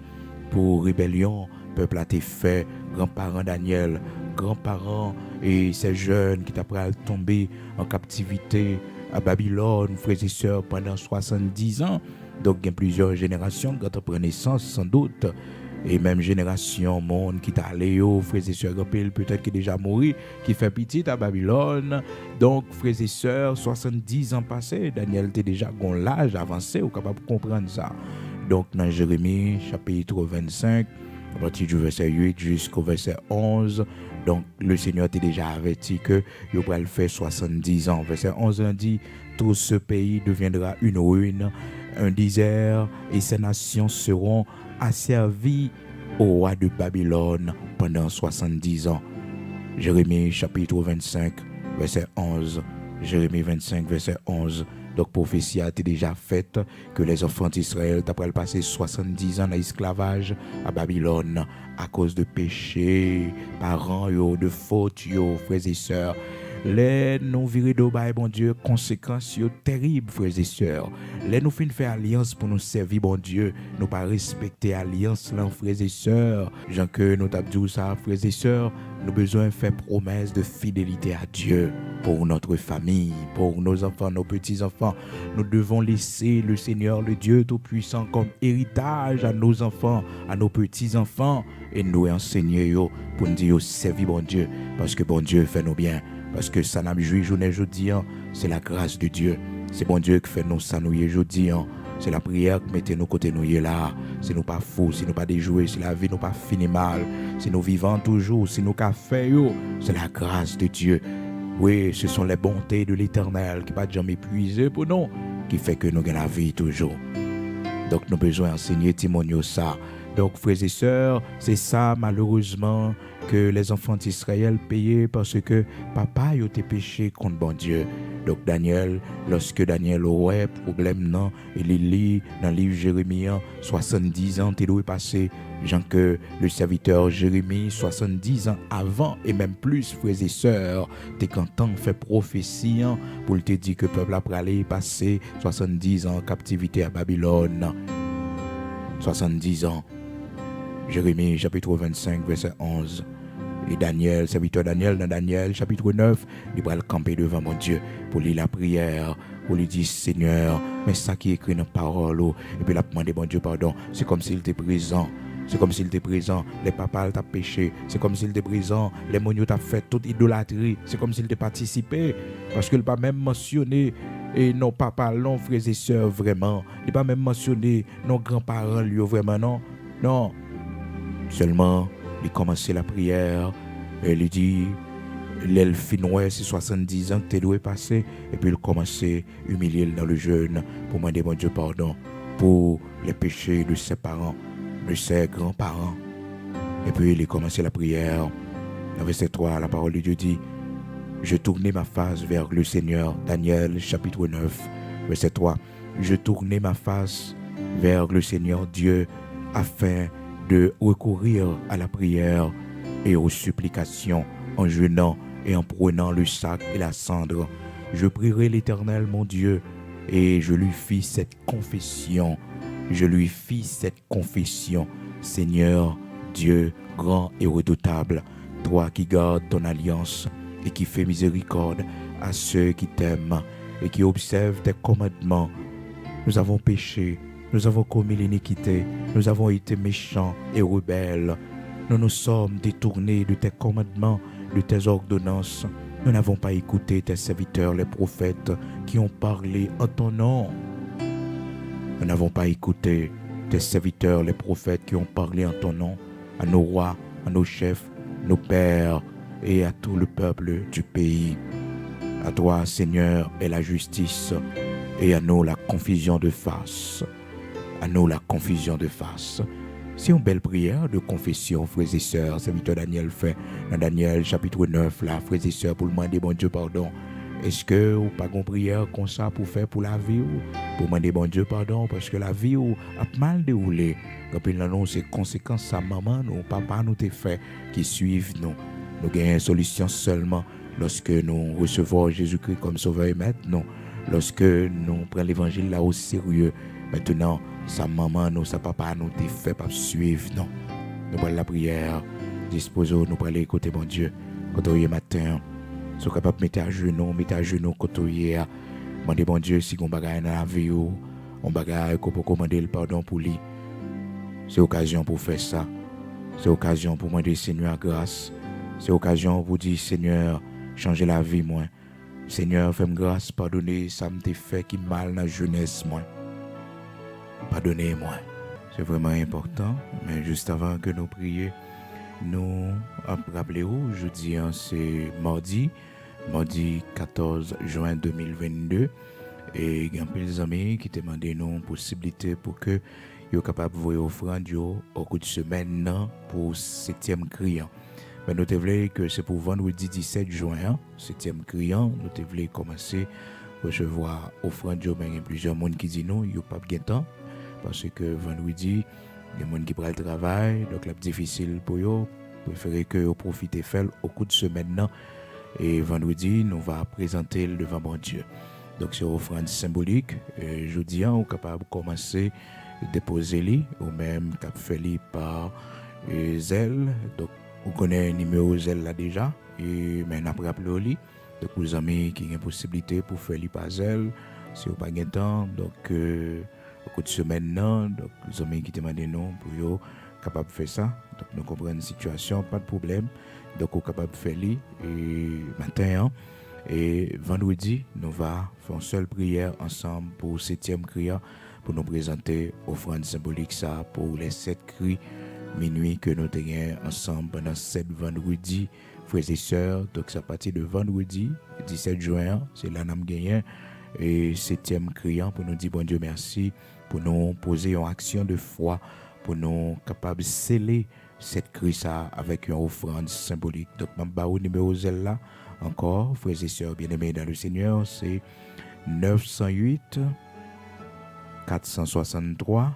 pour rébellion, peuple a été fait, grand-parent Daniel, grands-parents et ces jeunes qui t'apprennent à tomber en captivité à Babylone, frères et sœurs, pendant 70 ans. Donc, il y a plusieurs générations qui ont pris naissance, sans doute. Et même génération, monde qui t'a allé, frères et sœurs, peut-être qui est déjà mort, qui fait petit à Babylone. Donc, frères et sœurs, 70 ans passés, Daniel était déjà dans l'âge avancé, ou capable de comprendre ça. Donc, dans Jérémie, chapitre 25, à partir du verset 8 jusqu'au verset 11, donc le Seigneur t'a déjà averti que il va le faire 70 ans. Verset 11 on dit, tout ce pays deviendra une ruine, un désert, et ces nations seront asservies au roi de Babylone pendant 70 ans. Jérémie chapitre 25, verset 11. Jérémie 25, verset 11. Donc, prophétie a été déjà faite que les enfants d'Israël, après le passé 70 ans d'esclavage à Babylone, à cause de péché, parents, de fautes, frères et sœurs. Les nous virer d'eau, bon Dieu, conséquences terribles, frères et sœurs. Les nous fin faire alliance pour nous servir, bon Dieu. Nous pas respecter alliance, là, frères et sœurs. Jean que nous t'abdou ça, frères et sœurs. Nous besoin de faire promesse de fidélité à Dieu pour notre famille, pour nos enfants, nos petits-enfants. Nous devons laisser le Seigneur, le Dieu Tout-Puissant, comme héritage à nos enfants, à nos petits-enfants, et nous enseigner pour nous dire servir bon Dieu, parce que bon Dieu fait nous bien, parce que ça n'a joué journée aujourd'hui, c'est la grâce de Dieu. C'est bon Dieu qui fait nous ça nous aujourd'hui. C'est la prière qui mettez nos côtés nous là. Si nous pas fous, si nous pas déjoués, si la vie nous pas fini mal, si nous vivons toujours, si nous qu'a fait c'est la grâce de Dieu. Oui, ce sont les bontés de l'Éternel qui pas jamais épuisées pour nous, qui fait que nous avons la vie toujours. Donc nous avons besoin d'enseigner témoigner ça. Donc frères et sœurs, c'est ça malheureusement que les enfants d'Israël payaient parce que papa a été péché contre bon Dieu. Donc Daniel, lorsque Daniel aurait problème non, il lit dans le livre Jérémie 70 ans, il doit passer, Jean que le serviteur Jérémie 70 ans avant et même plus frères et sœurs, t'es content fait prophétie pour te dire que le peuple après aller passer 70 ans en captivité à Babylone. 70 ans. Jérémie chapitre 25 verset 11. Et Daniel, serviteur Daniel, dans Daniel chapitre 9, il va le camper devant mon Dieu pour lire la prière, pour lui dire Seigneur, mais ça qui est écrit dans la parole, et puis il a demandé mon Dieu pardon, c'est comme s'il était présent. C'est comme s'il était présent, les papas t'ont péché. C'est comme s'il était présent, les moniaux t'ont fait toute idolâtrie. C'est comme s'il était participé, parce qu'il n'a pas même mentionné et nos papas, nos frères et sœurs vraiment. Il n'a pas même mentionné nos grands-parents, lui, vraiment, non. Non. Seulement, il commençait la prière, et il dit, l'elfinois, c'est 70 ans que tu dois passer, et puis il commençait à humilier dans le jeûne pour demander mon Dieu pardon pour les péchés de ses parents, de ses grands-parents. Et puis il a commencé la prière. Dans verset 3, la parole de Dieu dit, je tournai ma face vers le Seigneur. Daniel chapitre 9, verset 3. Je tournai ma face vers le Seigneur Dieu afin de recourir à la prière et aux supplications en jeûnant et en prenant le sac et la cendre. Je prierai l'Éternel mon Dieu et je lui fis cette confession. Je lui fis cette confession. Seigneur Dieu grand et redoutable, toi qui gardes ton alliance et qui fais miséricorde à ceux qui t'aiment et qui observent tes commandements. Nous avons péché, nous avons commis l'iniquité, nous avons été méchants et rebelles. Nous nous sommes détournés de tes commandements, de tes ordonnances. Nous n'avons pas écouté tes serviteurs, les prophètes, qui ont parlé en ton nom. Nous n'avons pas écouté tes serviteurs, les prophètes, qui ont parlé en ton nom, à nos rois, à nos chefs, nos pères et à tout le peuple du pays. À toi, Seigneur, est la justice, et à nous la confusion de face. À nous la confusion de face. C'est une belle prière de confession, frères et sœurs, serviteur Daniel fait dans Daniel chapitre 9, là, frères et sœurs, pour demander bon Dieu pardon. Est-ce que vous pas une prière comme ça pour faire pour la vie ou pour demander bon Dieu pardon parce que la vie ou a mal déroulé. Quand il nous c'est conséquences sa maman, nous papa nous t'es fait qui suivent nous. Nous gagnons une solution seulement lorsque nous recevons Jésus-Christ comme sauveur et maître, non. Lorsque nous prenons l'évangile là au sérieux. Maintenant, sa maman, nous, sa papa, nous, t'es fait pas suivre, non. Nous prenons la prière, disposons, nous prenons écouter mon Dieu. Quand on y est matin, nous sommes capables de mettre à genoux, quand on y est. Demandez mon Dieu si on bagaille dans la vie ou on bagaille qu'on peut commander le pardon pour lui. C'est occasion pour faire ça. C'est occasion pour demander Seigneur grâce. C'est occasion pour dire Seigneur, changer la vie, moi. Seigneur, fais-moi grâce, pardonnez, ça me fait qui mal dans la jeunesse, moi. Pardonnez-moi. C'est vraiment important. Mais juste avant que nous prions, nous rappelons, jeudi, c'est mardi 14 juin 2022. Et il y a des amis qui demandent nous une possibilité pour que vous soyez capable de voir offrande au cours de semaine pour 7e criant. Mais nous voulons que c'est pour vendredi 17 juin, 7e criant, nous voulons commencer à recevoir offrande. Mais il y a plusieurs personnes qui disent non, il n'y a pas de temps. Parce que vendredi, il y a des gens qui prennent le travail, donc c'est difficile pour eux. Préférez que vous profitez de faire au cours de semaine. Et vendredi, nous va présenter le devant bon Dieu. Donc, c'est offrande symbolique. Jeudi, on est capable de commencer à déposer les, ou même cap fait les par zèle. Donc, vous connaissez le numéro zèle là déjà. Et maintenant, après appeler les. Donc, vous avez qui ont une possibilité pour faire les par zèle. Si vous n'avez pas de temps, donc, au cours de semaine, non. Donc, vous avez qui demandent non pour vous capable de faire ça. Donc, nous comprenons la situation, pas de problème. Donc, vous êtes capable de faire les. Et matin, hein, et vendredi, nous allons faire une seule prière ensemble pour 7e cri pour nous présenter offrande symbolique ça pour les 7 cris minuit que nous avons ensemble pendant 7 vendredis, frères et sœurs. Donc, c'est à partir de vendredi 17 juin, c'est là que nous avons gagné et 7e cri pour nous dire bon Dieu merci, pour nous poser une action de foi, pour nous capables de sceller cette cri ça avec une offrande symbolique. Donc, je vais vous numéro là. Encore, frères et sœurs bien-aimés dans le Seigneur, c'est 908 463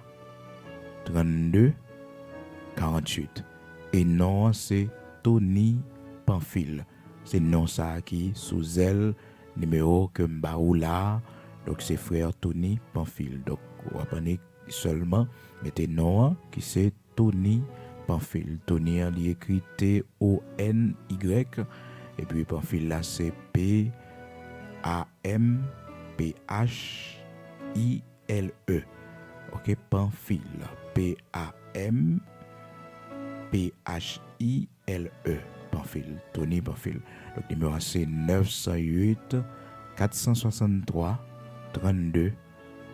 32 48. Et non, c'est Tony Pamphile. C'est non ça qui sous zèle numéro que m'baou là. Donc c'est frère Tony Pamphile. Donc on va prendre seulement mettez non qui c'est Tony Pamphile. Tony il écrit Tony. Et puis Pamphile là c'est Pampphile. OK, Pamphile. Pamphile. Pamphile. Tony Pamphile. Donc numéro c'est 908 463 32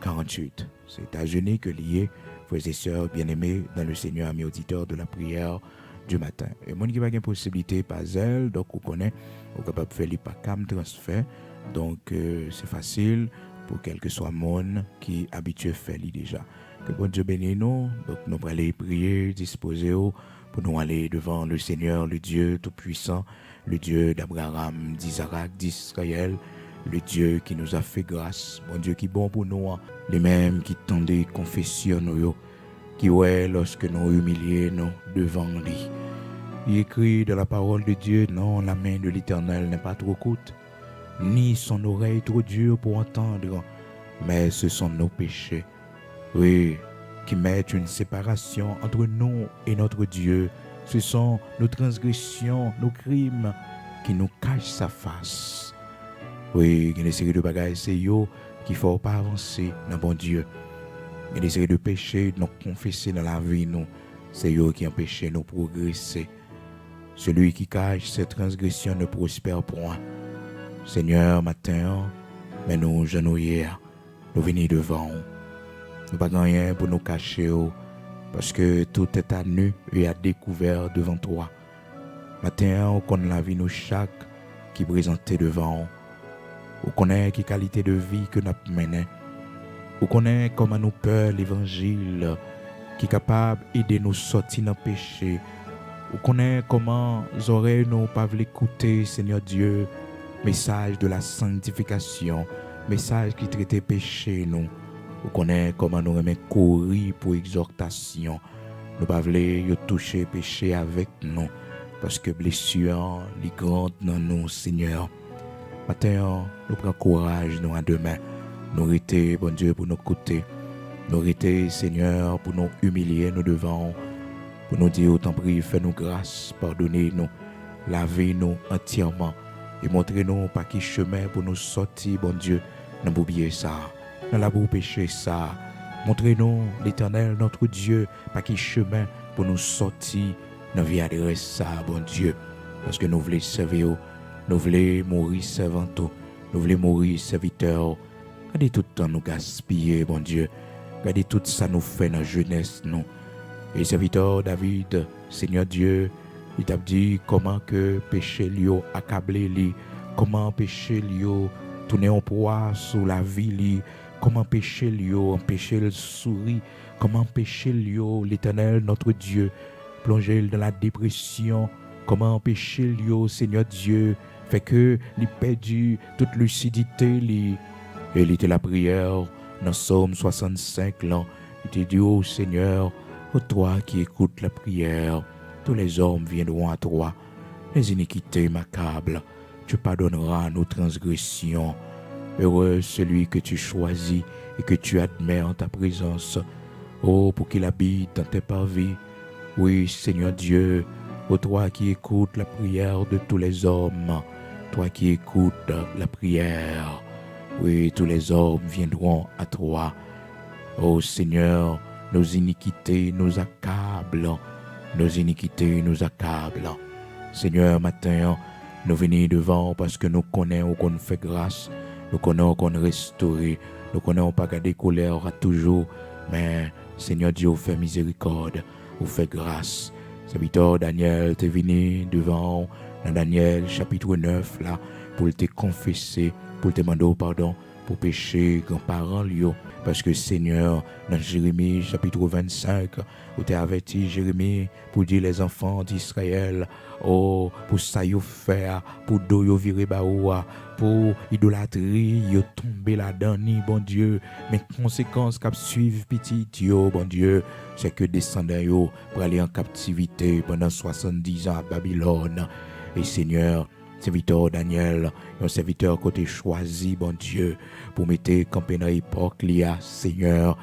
48. C'est États-Unis que lié, frères et sœurs bien-aimés dans le Seigneur, amis auditeurs de la prière du matin. Et moi qui n'a pas de possibilité pas elle, donc vous connaissez, vous capable de faire les pas cam transfert. Donc c'est facile pour quel que soit monde qui est habitué à faire déjà. Que bon Dieu bénisse nous. Donc nous allons aller prier, disposer pour nous aller devant le Seigneur, le Dieu tout-puissant, le Dieu d'Abraham, d'Isaac, d'Israël, le Dieu qui nous a fait grâce, bon Dieu qui est bon pour nous, les mêmes qui tendent confession nous, qui ouais lorsque nous humilions nous devant lui. Il écrit dans la parole de Dieu, non, la main de l'Éternel n'est pas trop courte, ni son oreille trop dure pour entendre, mais ce sont nos péchés, oui, qui mettent une séparation entre nous et notre Dieu. Ce sont nos transgressions, nos crimes qui nous cachent sa face. Oui, il y a des séries de bagages, c'est eux qui ne faut pas avancer dans bon Dieu. Il y a des séries de péchés nous confesser dans la vie, nous. C'est eux qui empêchent nous progresser. Celui qui cache ses transgressions ne prospère point. Seigneur, matin, mais nous, genouillés, nous venons devant. Nous n'avons rien pour nous cacher, parce que tout est à nu et à découvert devant toi. Matin, on connaît la vie nous chaque qui présentait devant. On connaît qui qualité de vie que nous menons. On connaît comment nous peur l'évangile qui est capable d'aider nous sortir dans le péché. On connaît comment les oreilles nous peuvent l'écouter, Seigneur Dieu, message de la sanctification, message qui traite péché nous. On connaît comment nous remet courir pour exhortation. Nous ne pouvons pas toucher péché avec nous parce que blessure les grandes dans nous, Seigneur. Matin, nous prenons courage, nous à demain. Nous arrêtons, bon Dieu, pour nous côtés. Nous arrêtons, Seigneur, pour nous humilier, nous devant. Pour nous dire, autant prie, fais-nous grâce, pardonnez-nous, lavez-nous entièrement et montrez-nous par qui chemin pour nous sortir, bon Dieu, dans l'oublier ça, dans la boue péché ça. Montrez-nous, l'Éternel, notre Dieu, par qui chemin pour nous sortir dans la vie adresse ça, bon Dieu. Parce que nous voulons servir, nous voulons mourir servant, nous voulons mourir serviteur. Regardez tout le temps nous gaspiller, bon Dieu. Regardez tout ça nous fait dans la jeunesse, nous. Et serviteur David, Seigneur Dieu, il t'a dit comment que péché lui accablé lui, comment péché lui tourner en proie sur la vie lui, comment péché lui empêcher le sourire, comment péché lui l'Éternel notre Dieu plonger dans la dépression, comment péché lui Seigneur Dieu fait que il perdu toute lucidité lui. Et il était la prière dans Psaume 65 là, il te dit oh Seigneur, ô toi qui écoutes la prière, tous les hommes viendront à toi. Les iniquités m'accablent. tu pardonneras nos transgressions. Heureux celui que tu choisis et que tu admets en ta présence. Oh, pour qu'il habite dans tes parvis. Oui, Seigneur Dieu, ô toi qui écoutes la prière de tous les hommes, toi qui écoutes la prière, oui, tous les hommes viendront à toi. Oh Seigneur, nos iniquités nous accablent, nos iniquités nous accablent. Seigneur, matin, nous venons devant parce que nous connaissons qu'on fait grâce, nous connaissons qu'on restaure, nous connaissons pas garder colère à toujours, mais Seigneur Dieu, fait miséricorde, vous fait grâce. Serviteur Daniel, t'es venu devant dans Daniel chapitre 9 là, pour te confesser, pour te demander pardon pour pécher grands-parents Lio. Parce que Seigneur, dans Jérémie chapitre 25, où tu as averti Jérémie pour dire les enfants d'Israël, oh, pour ça yo faire, pour do yo virer baoua, pour idolâtrie, yo tomber là-dedans, bon Dieu, mais conséquences cap suivre petit yo, bon Dieu, c'est que descendants yo pour aller en captivité pendant 70 ans à Babylone. Et Seigneur, serviteur Daniel, un serviteur côté choisi, bon Dieu, pour mettre campé dans l'époque, l'IA, Seigneur.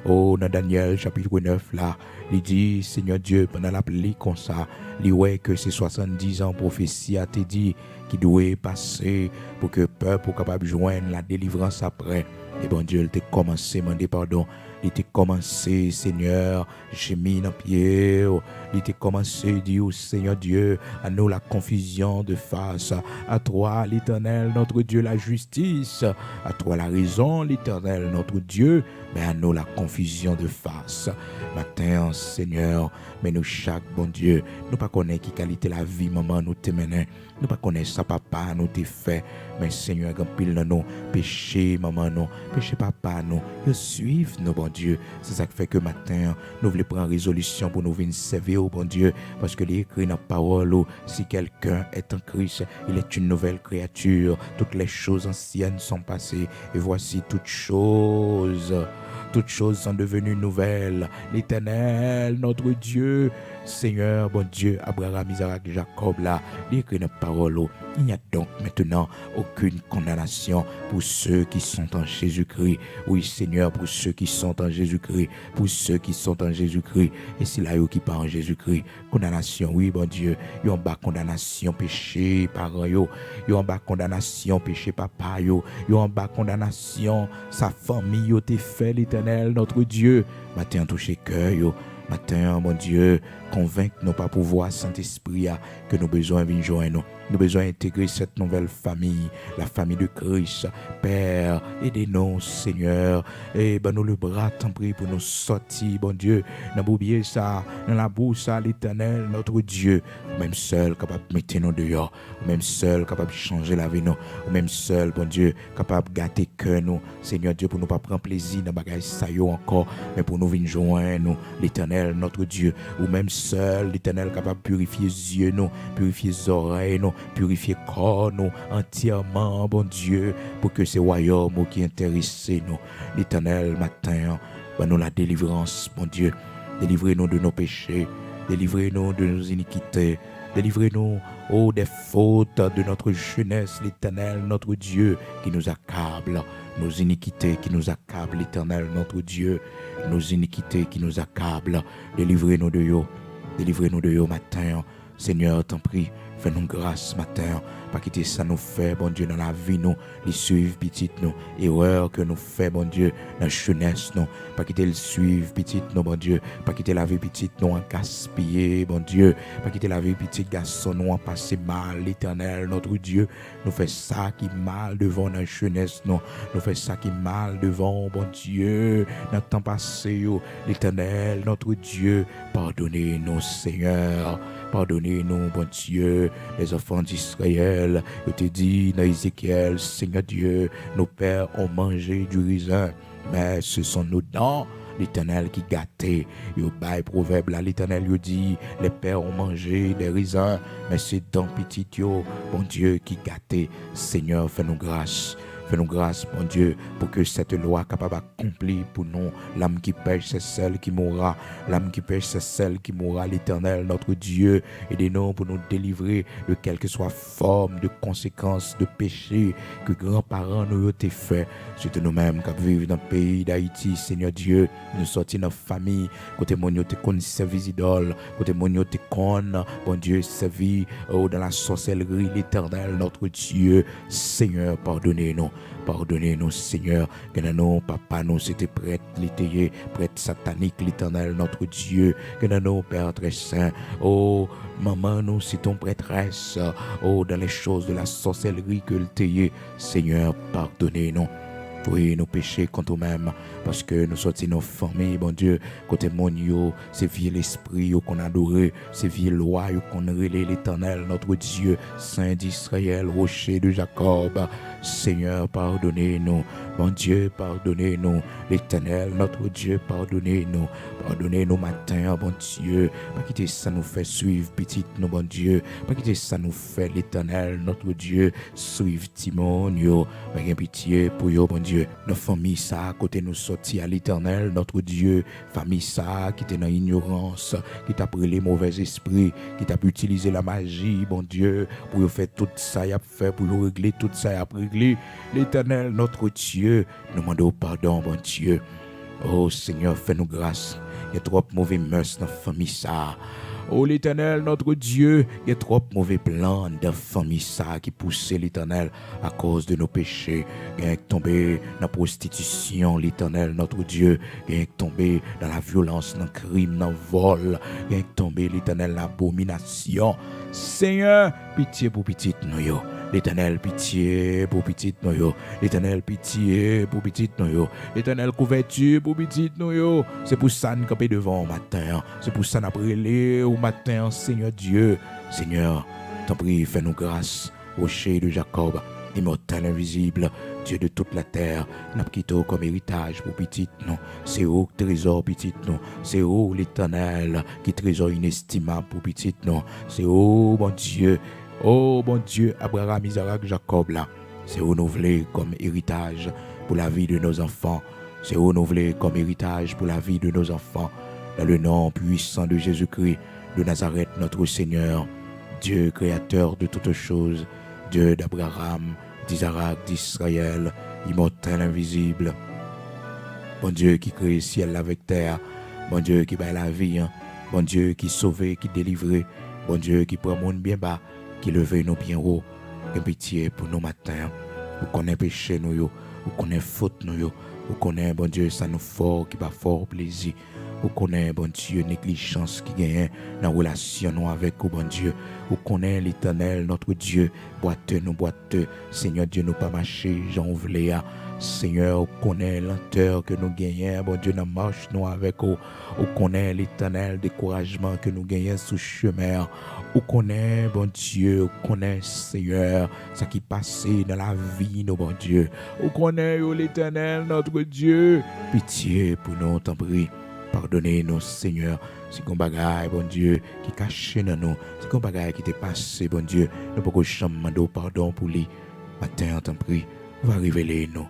Oh, dans Daniel, chapitre 9, là, il dit, Seigneur Dieu, pendant la pluie comme ça, il ouais que ces 70 ans prophétie a été dit qui doit passer pour que le peuple soit capable de joindre la délivrance après. Et bon Dieu, il t'a commencé à demander pardon. Il t'a commencé, Seigneur, j'ai mis dans pied. Il t'a commencé à dire, Seigneur Dieu, à nous la confusion de face. À toi, l'Éternel, notre Dieu, la justice. À toi, la raison, l'Éternel, notre Dieu. Mais à nous la confusion de face. Matin, Seigneur, mais nous chaque bon Dieu, nous pas connaître qui qualité la vie, maman, nous te menons. Nous pas connaître ça, papa, nous te fait. Mais Seigneur, quand pile dans nous, péché, maman, nous, péché, papa, nous, nous suivons, nous, bon Dieu. C'est ça qui fait que matin, nous voulons prendre résolution pour nous venir servir, bon Dieu. Parce que l'écrit dans la parole, si quelqu'un est en Christ, il est une nouvelle créature. Toutes les choses anciennes sont passées. Et voici toutes choses sont devenues nouvelles. L'Éternel, notre Dieu, Seigneur, bon Dieu, Abraham, Isaac, Jacob, là, l'écrit dans la parole, il n'y a donc maintenant aucune condamnation pour ceux qui sont en Jésus-Christ. Oui, Seigneur, pour ceux qui sont en Jésus-Christ, pour ceux qui sont en Jésus-Christ. Et c'est là qui part en Jésus-Christ. Condamnation, oui, bon Dieu, il y a en bas condamnation, péché, parents, il y a en bas condamnation, péché, papa, il y a en bas condamnation, sa famille, t'es fait, l'Éternel, notre Dieu. Matin, touché cœur, matin, mon Dieu, convaincre nos pas pouvoir, Saint-Esprit, que nous besoin de joindre nous. Nous besoin d'intégrer cette nouvelle famille, la famille de Christ. Père, aidez-nous, Seigneur. Et ben nous le bras, t'en prie, pour nous sortir, bon Dieu. N'a pas oublié ça, dans la bouche, l'Éternel, notre Dieu. Même seul, capable de mettre nous dehors. Même seul, capable de changer la vie, nous. Même seul, bon Dieu, capable de gâter cœur, nous. Seigneur Dieu, pour nous pas prendre plaisir dans bagage ça yo encore, mais pour nous venir joindre, nous, l'Éternel, notre Dieu. Ou même seul, l'Éternel, capable de purifier les yeux, nous, purifier les oreilles, nous, purifier le corps, nous, entièrement, bon Dieu, pour que ces royaumes qui intéressent nous. L'Éternel, matin, ben nous la délivrance, bon Dieu. Délivrez-nous de nos péchés, délivrez-nous de nos iniquités, délivrez-nous, oh, des fautes de notre jeunesse, l'Éternel, notre Dieu, qui nous accable, nos iniquités qui nous accablent, l'Éternel, notre Dieu, nos iniquités qui nous accablent. Délivrez-nous de yo matin, Seigneur, t'en prie. Fais-nous grâce matin, pas quitter ça nous fait, bon Dieu, dans la vie, nous, les suivre, petite nous, erreur que nous fait, bon Dieu, dans la jeunesse, nous, pas quitter le suivre, petite nous, bon Dieu, pas quitter la vie, petite nous, en gaspiller, bon Dieu, pas quitter la vie, petite garçon, nous, en passer mal, l'Éternel, notre Dieu, nous fait ça qui mal devant la jeunesse, nous fait ça qui mal devant, bon Dieu, dans le temps passé, l'Éternel, notre Dieu, pardonnez-nous, Seigneur. Pardonnez-nous, bon Dieu, les enfants d'Israël. Je te dis dans Ézéchiel, Seigneur Dieu, nos pères ont mangé du raisin, mais ce sont nos dents, l'Éternel, qui gâtait. Yo bail proverbe là, l'Éternel lui dit, les pères ont mangé des raisins, mais c'est dents petites, yo, bon Dieu, qui gâtait. Seigneur, fais-nous grâce. Fais-nous grâce, bon Dieu, pour que cette loi capable d'accomplir pour nous. L'âme qui pêche, c'est celle qui mourra. L'âme qui pêche, c'est celle qui mourra. L'Éternel, notre Dieu, aidez-nous pour nous délivrer de quelque soit forme de conséquences de péché que grands-parents nous ont fait. Surtout nous-mêmes qui vivons dans le pays d'Haïti, Seigneur Dieu, nous sortis dans la famille, côté mon te connaît service idole, côté mon te connaît, bon Dieu, servi dans la sorcellerie, l'Éternel, notre Dieu, Seigneur, pardonnez-nous. Pardonnez-nous, Seigneur, que nous, papa, nous, c'était prêtre, l'étayer, prêtre satanique, l'Éternel, notre Dieu, que nous, Père très saint, oh, maman, nous, c'est ton prêtresse, oh, dans les choses de la sorcellerie que l'étayer, Seigneur, pardonnez-nous. Oui, nos péchés contre nous-mêmes, parce que nous sortis nos familles, bon Dieu, côté mon c'est vieux l'esprit qu'on adore, c'est vieux loi qu'on relève l'Éternel, notre Dieu, Saint d'Israël, rocher de Jacob. Seigneur, pardonnez-nous, bon Dieu, pardonnez-nous, l'Éternel, notre Dieu, pardonnez-nous, pardonnez-nous matin, bon Dieu, pas quitter ça nous fait suivre petite nous, bon Dieu, pas quitter ça nous fait l'Éternel, notre Dieu, suivre Timon, pas pitié pour yo, bon Dieu, nos familles ça, côté nous sortis à l'Éternel, notre Dieu, famille ça, qui était dans l'ignorance, qui t'a pris les mauvais esprits, qui t'a pu utiliser la magie, bon Dieu, pour faire tout ça, y a fait, pour régler tout ça, y a régler l'Éternel, notre Dieu, nous demandons pardon, bon Dieu. Oh Seigneur, fais-nous grâce. Il y a trop mauvais mœurs dans la famille ça. Oh l'Éternel, notre Dieu, il y a trop mauvais plans dans la famille ça qui poussent l'Éternel à cause de nos péchés. Il y a tombé dans la prostitution, l'Éternel, notre Dieu. Il y a tombé dans la violence, dans le crime, dans le vol. Il y a tombé l'Éternel, l'abomination. Seigneur, pitié pour petite nous. L'Éternel, pitié pour petite nous. L'Éternel, pitié pour petite nous. L'Éternel, couverture pour petite nous. C'est pour ça que nous campons devant au matin. C'est pour ça que nous brûlons au matin, Seigneur Dieu. Seigneur, t'en prie, fais-nous grâce. Rocher de Jacob, immortel, invisible, Dieu de toute la terre, nous quittons comme héritage pour petite nous. C'est où trésor petite nous. C'est où l'Éternel qui trésor inestimable pour petite nous. C'est où, bon Dieu. Oh, bon Dieu, Abraham, Isaac, Jacob, là, c'est renouvelé comme héritage pour la vie de nos enfants. C'est renouvelé comme héritage pour la vie de nos enfants. Dans le nom puissant de Jésus-Christ, de Nazareth, notre Seigneur, Dieu créateur de toutes choses, Dieu d'Abraham, d'Isaac, d'Israël, immortel, invisible. Bon Dieu qui crée le ciel avec terre. Bon Dieu qui bat la vie. Bon Dieu qui sauve, qui délivre. Bon Dieu qui prend le monde bien bas, qui levait nous bien haut, que pitié pour nos matins, vous connaissez péché nous, vous connaissez faute nous, vous connaissez, bon Dieu, ça nous fort, qui va fort plaisir, vous connaissez, bon Dieu, négligence qui gagne dans la relation nous avec vous, bon Dieu, vous connaissez l'Éternel, notre Dieu, boiteux, Seigneur Dieu, nous pas marcher, j'en voulais, Seigneur, vous connaissez lenteur que nous gagnons, bon Dieu, nous marche nous avec vous, vous connaissez l'Éternel, découragement que nous gagnons sous chemin, vous connaissez, bon Dieu, vous connaissez, Seigneur, ce qui passe dans la vie, nos bon Dieu. Vous connaissez l'Éternel, notre Dieu. Pitié pour nous, t'en prie. Pardonnez-nous, Seigneur. Si qu'on bagaille, bon Dieu, qui cache dans nous. Si qu'on bagaille qui t'est passé, bon Dieu. Nous pouvons demander pardon pour lui. Matin, t'en prie, va révéler nous.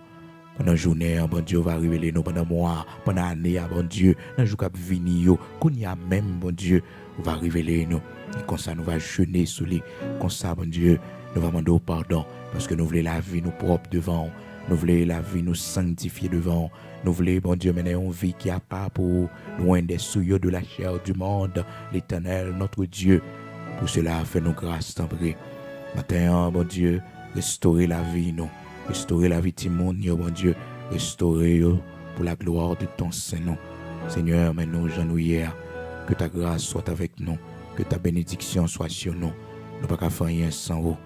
Pendant la journée, bon Dieu, va révéler nous. Pendant le mois, pendant l'année, bon Dieu. Dans le jour qui vient, qu'on y a même, bon Dieu, va révéler nous. Et comme ça, nous va jeûner sous lui. Comme ça, bon Dieu, nous va demander pardon. Parce que nous voulons la vie nous propre devant. Nous voulons la vie nous sanctifier devant. Nous voulons, bon Dieu, mener une vie qui a pas pour loin des souillures de la chair du monde. L'Éternel, notre Dieu. Pour cela, fais-nous grâce, t'en prie. Matin, bon Dieu, restaurer la vie, nous. Restaurer la vie de monde, bon Dieu. Restaurer pour la gloire de ton Saint-Nom. Seigneur, mais nous, j'en hier. Que ta grâce soit avec nous. Que ta bénédiction soit sur nous. Nous ne pouvons pas faire rien sans vous.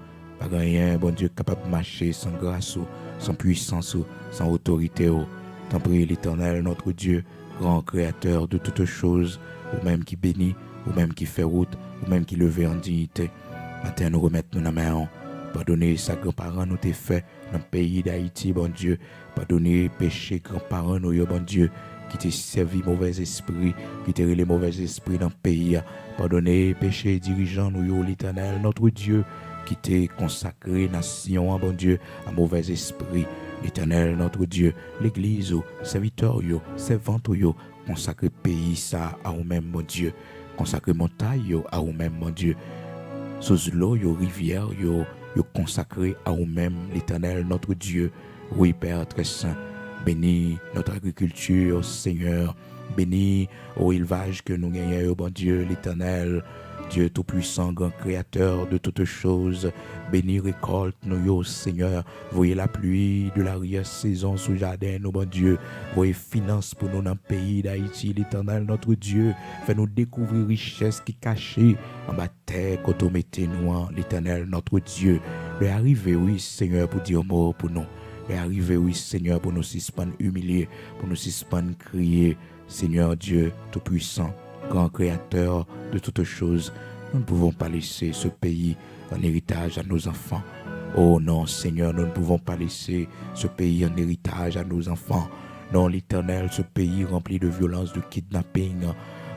Pas rien, bon Dieu, capable de marcher sans grâce, sans puissance, sans autorité. T'en prie, l'Éternel, notre Dieu, grand créateur de toutes choses, ou même qui bénit, ou même qui fait route, ou même qui lève en dignité. Matin, nous remettons nos mains. Pardonnez ça, grands-parents, nous t'ai fait dans le pays d'Haïti, bon Dieu. Pardonnez péché, grands-parents, nous, bon Dieu, qui t'ai servi mauvais esprit, qui t'ai les mauvais esprits dans le pays. Pardonnez péché, dirigeants, nous, l'Éternel, notre Dieu, qui t'ai consacré, nation, bon Dieu, à mauvais esprit. L'Éternel, notre Dieu, l'Église, serviteur, servante, consacre pays ça à vous-même, mon Dieu. Consacre montagne à vous-même, mon Dieu. Sous l'eau, rivière, consacré à vous-même, l'Éternel, notre Dieu. Oui, Père très saint, bénis notre agriculture, Seigneur. Bénis au élevage que nous gagnons, bon Dieu, l'Éternel. Dieu Tout-Puissant, grand Créateur de toutes choses, bénis récolte nous, Seigneur. Voyez la pluie de l'arrière-saison sous jardin, nous, bon Dieu. Voyez finance pour nous dans le pays d'Haïti, l'Éternel, notre Dieu. Fais-nous découvrir richesse qui est cachée en bas terre, quand on mettait nous, l'Éternel, notre Dieu. Le arriver, oui, Seigneur, pour dire mot pour nous. Le arriver, oui, Seigneur, pour nous suspendre humilier, pour nous suspendre crier. Seigneur Dieu Tout-Puissant, grand Créateur de toutes choses, nous ne pouvons pas laisser ce pays en héritage à nos enfants. Oh non, Seigneur, nous ne pouvons pas laisser ce pays en héritage à nos enfants. Non, l'Éternel, ce pays rempli de violence, de kidnapping.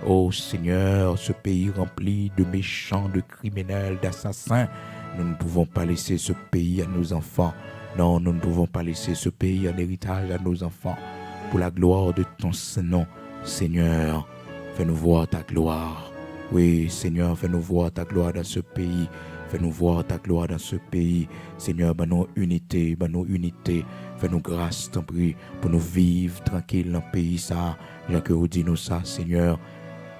Oh Seigneur, ce pays rempli de méchants, de criminels, d'assassins. Nous ne pouvons pas laisser ce pays à nos enfants. Non, nous ne pouvons pas laisser ce pays en héritage à nos enfants. Pour la gloire de ton Saint-Nom, Seigneur, fais-nous voir ta gloire. Oui, Seigneur, fais-nous voir ta gloire dans ce pays. Fais-nous voir ta gloire dans ce pays. Seigneur, nous unité, fais-nous grâce, t'en prie, pour nous vivre tranquille dans le pays, ça. Jean que vous dites nous ça, Seigneur.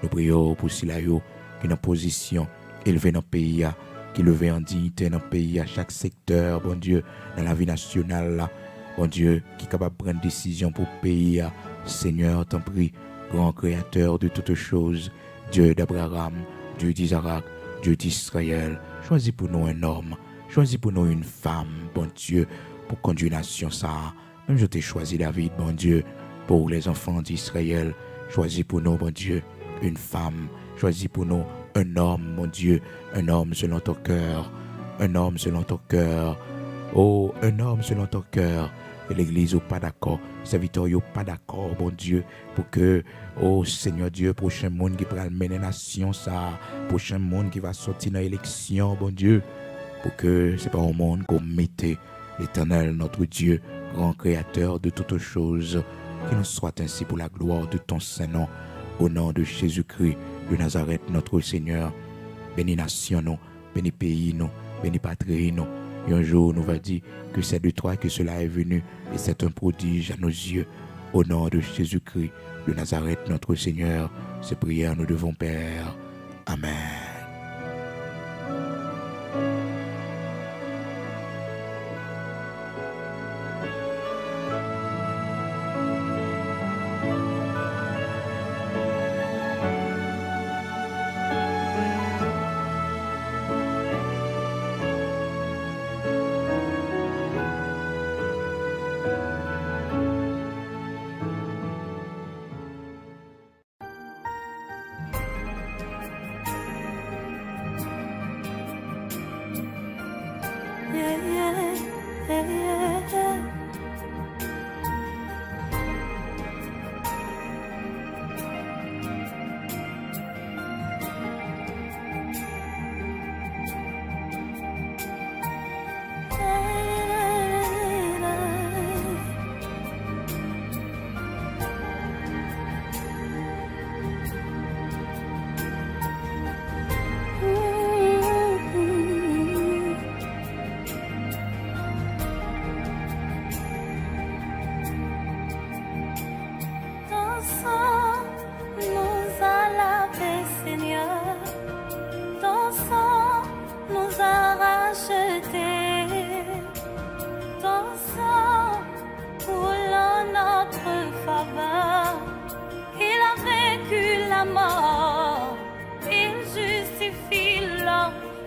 Nous prions pour Silayo, qui est en position élevée dans le pays, qui est levé en dignité dans le pays, à chaque secteur, bon Dieu, dans la vie nationale, là. Bon Dieu, qui est capable de prendre décision pour le pays, Seigneur, t'en prie, grand Créateur de toutes choses, Dieu d'Abraham, Dieu d'Isaac, Dieu d'Israël, choisis pour nous un homme, choisis pour nous une femme, bon Dieu, pour conduire la nation ça. Même je t'ai choisi David, bon Dieu, pour les enfants d'Israël, choisis pour nous, bon Dieu, une femme, choisis pour nous un homme, mon Dieu, un homme selon ton cœur, un homme selon ton cœur, oh, un homme selon ton cœur. Et l'Église n'est pas d'accord, serviteur n'est pas d'accord, bon Dieu, pour que, oh Seigneur Dieu, prochain monde qui va mener la nation, ça, prochain monde qui va sortir dans l'élection, bon Dieu, pour que ce n'est pas un monde qu'on mette l'Éternel, notre Dieu, grand Créateur de toutes choses, qu'il nous soit ainsi pour la gloire de ton Saint-Nom, au nom de Jésus-Christ de Nazareth, notre Seigneur. Bénis nation, nous, bénis pays, nous, bénis patrie, nous. Et un jour, nous va dire que c'est de toi que cela est venu et c'est un prodige à nos yeux. Au nom de Jésus-Christ de Nazareth, notre Seigneur, ces prières nous devons, Père. Amen.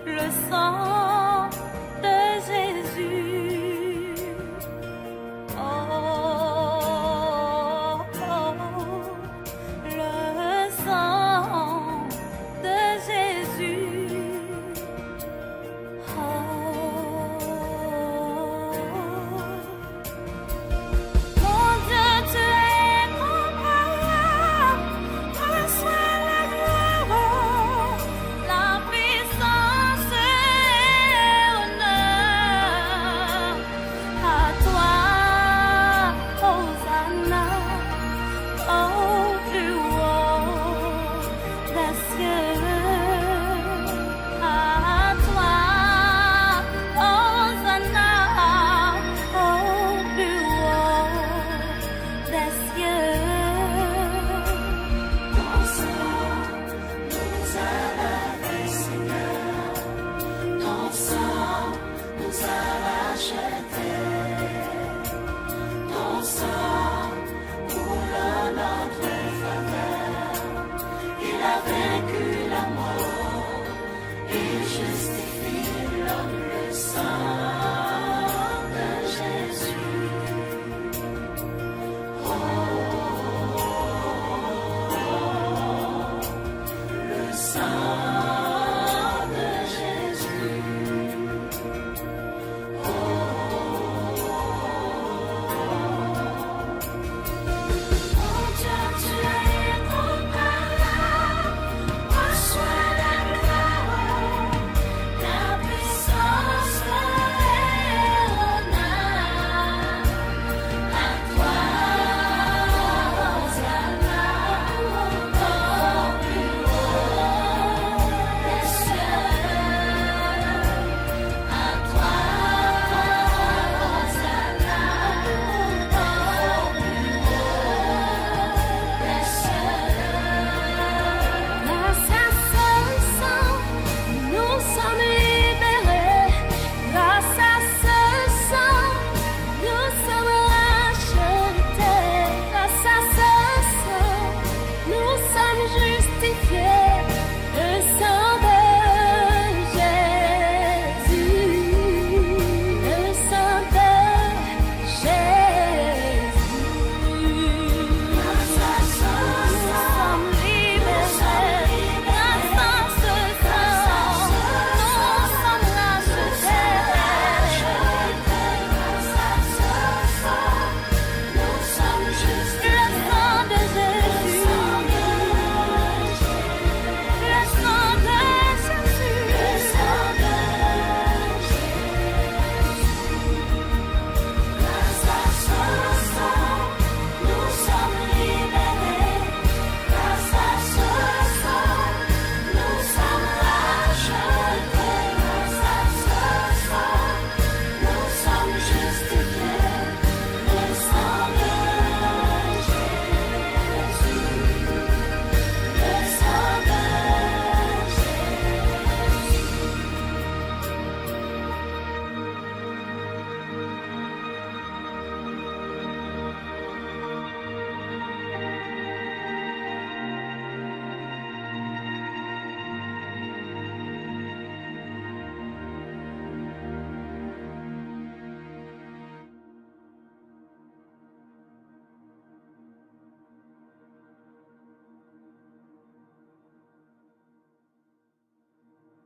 Le sang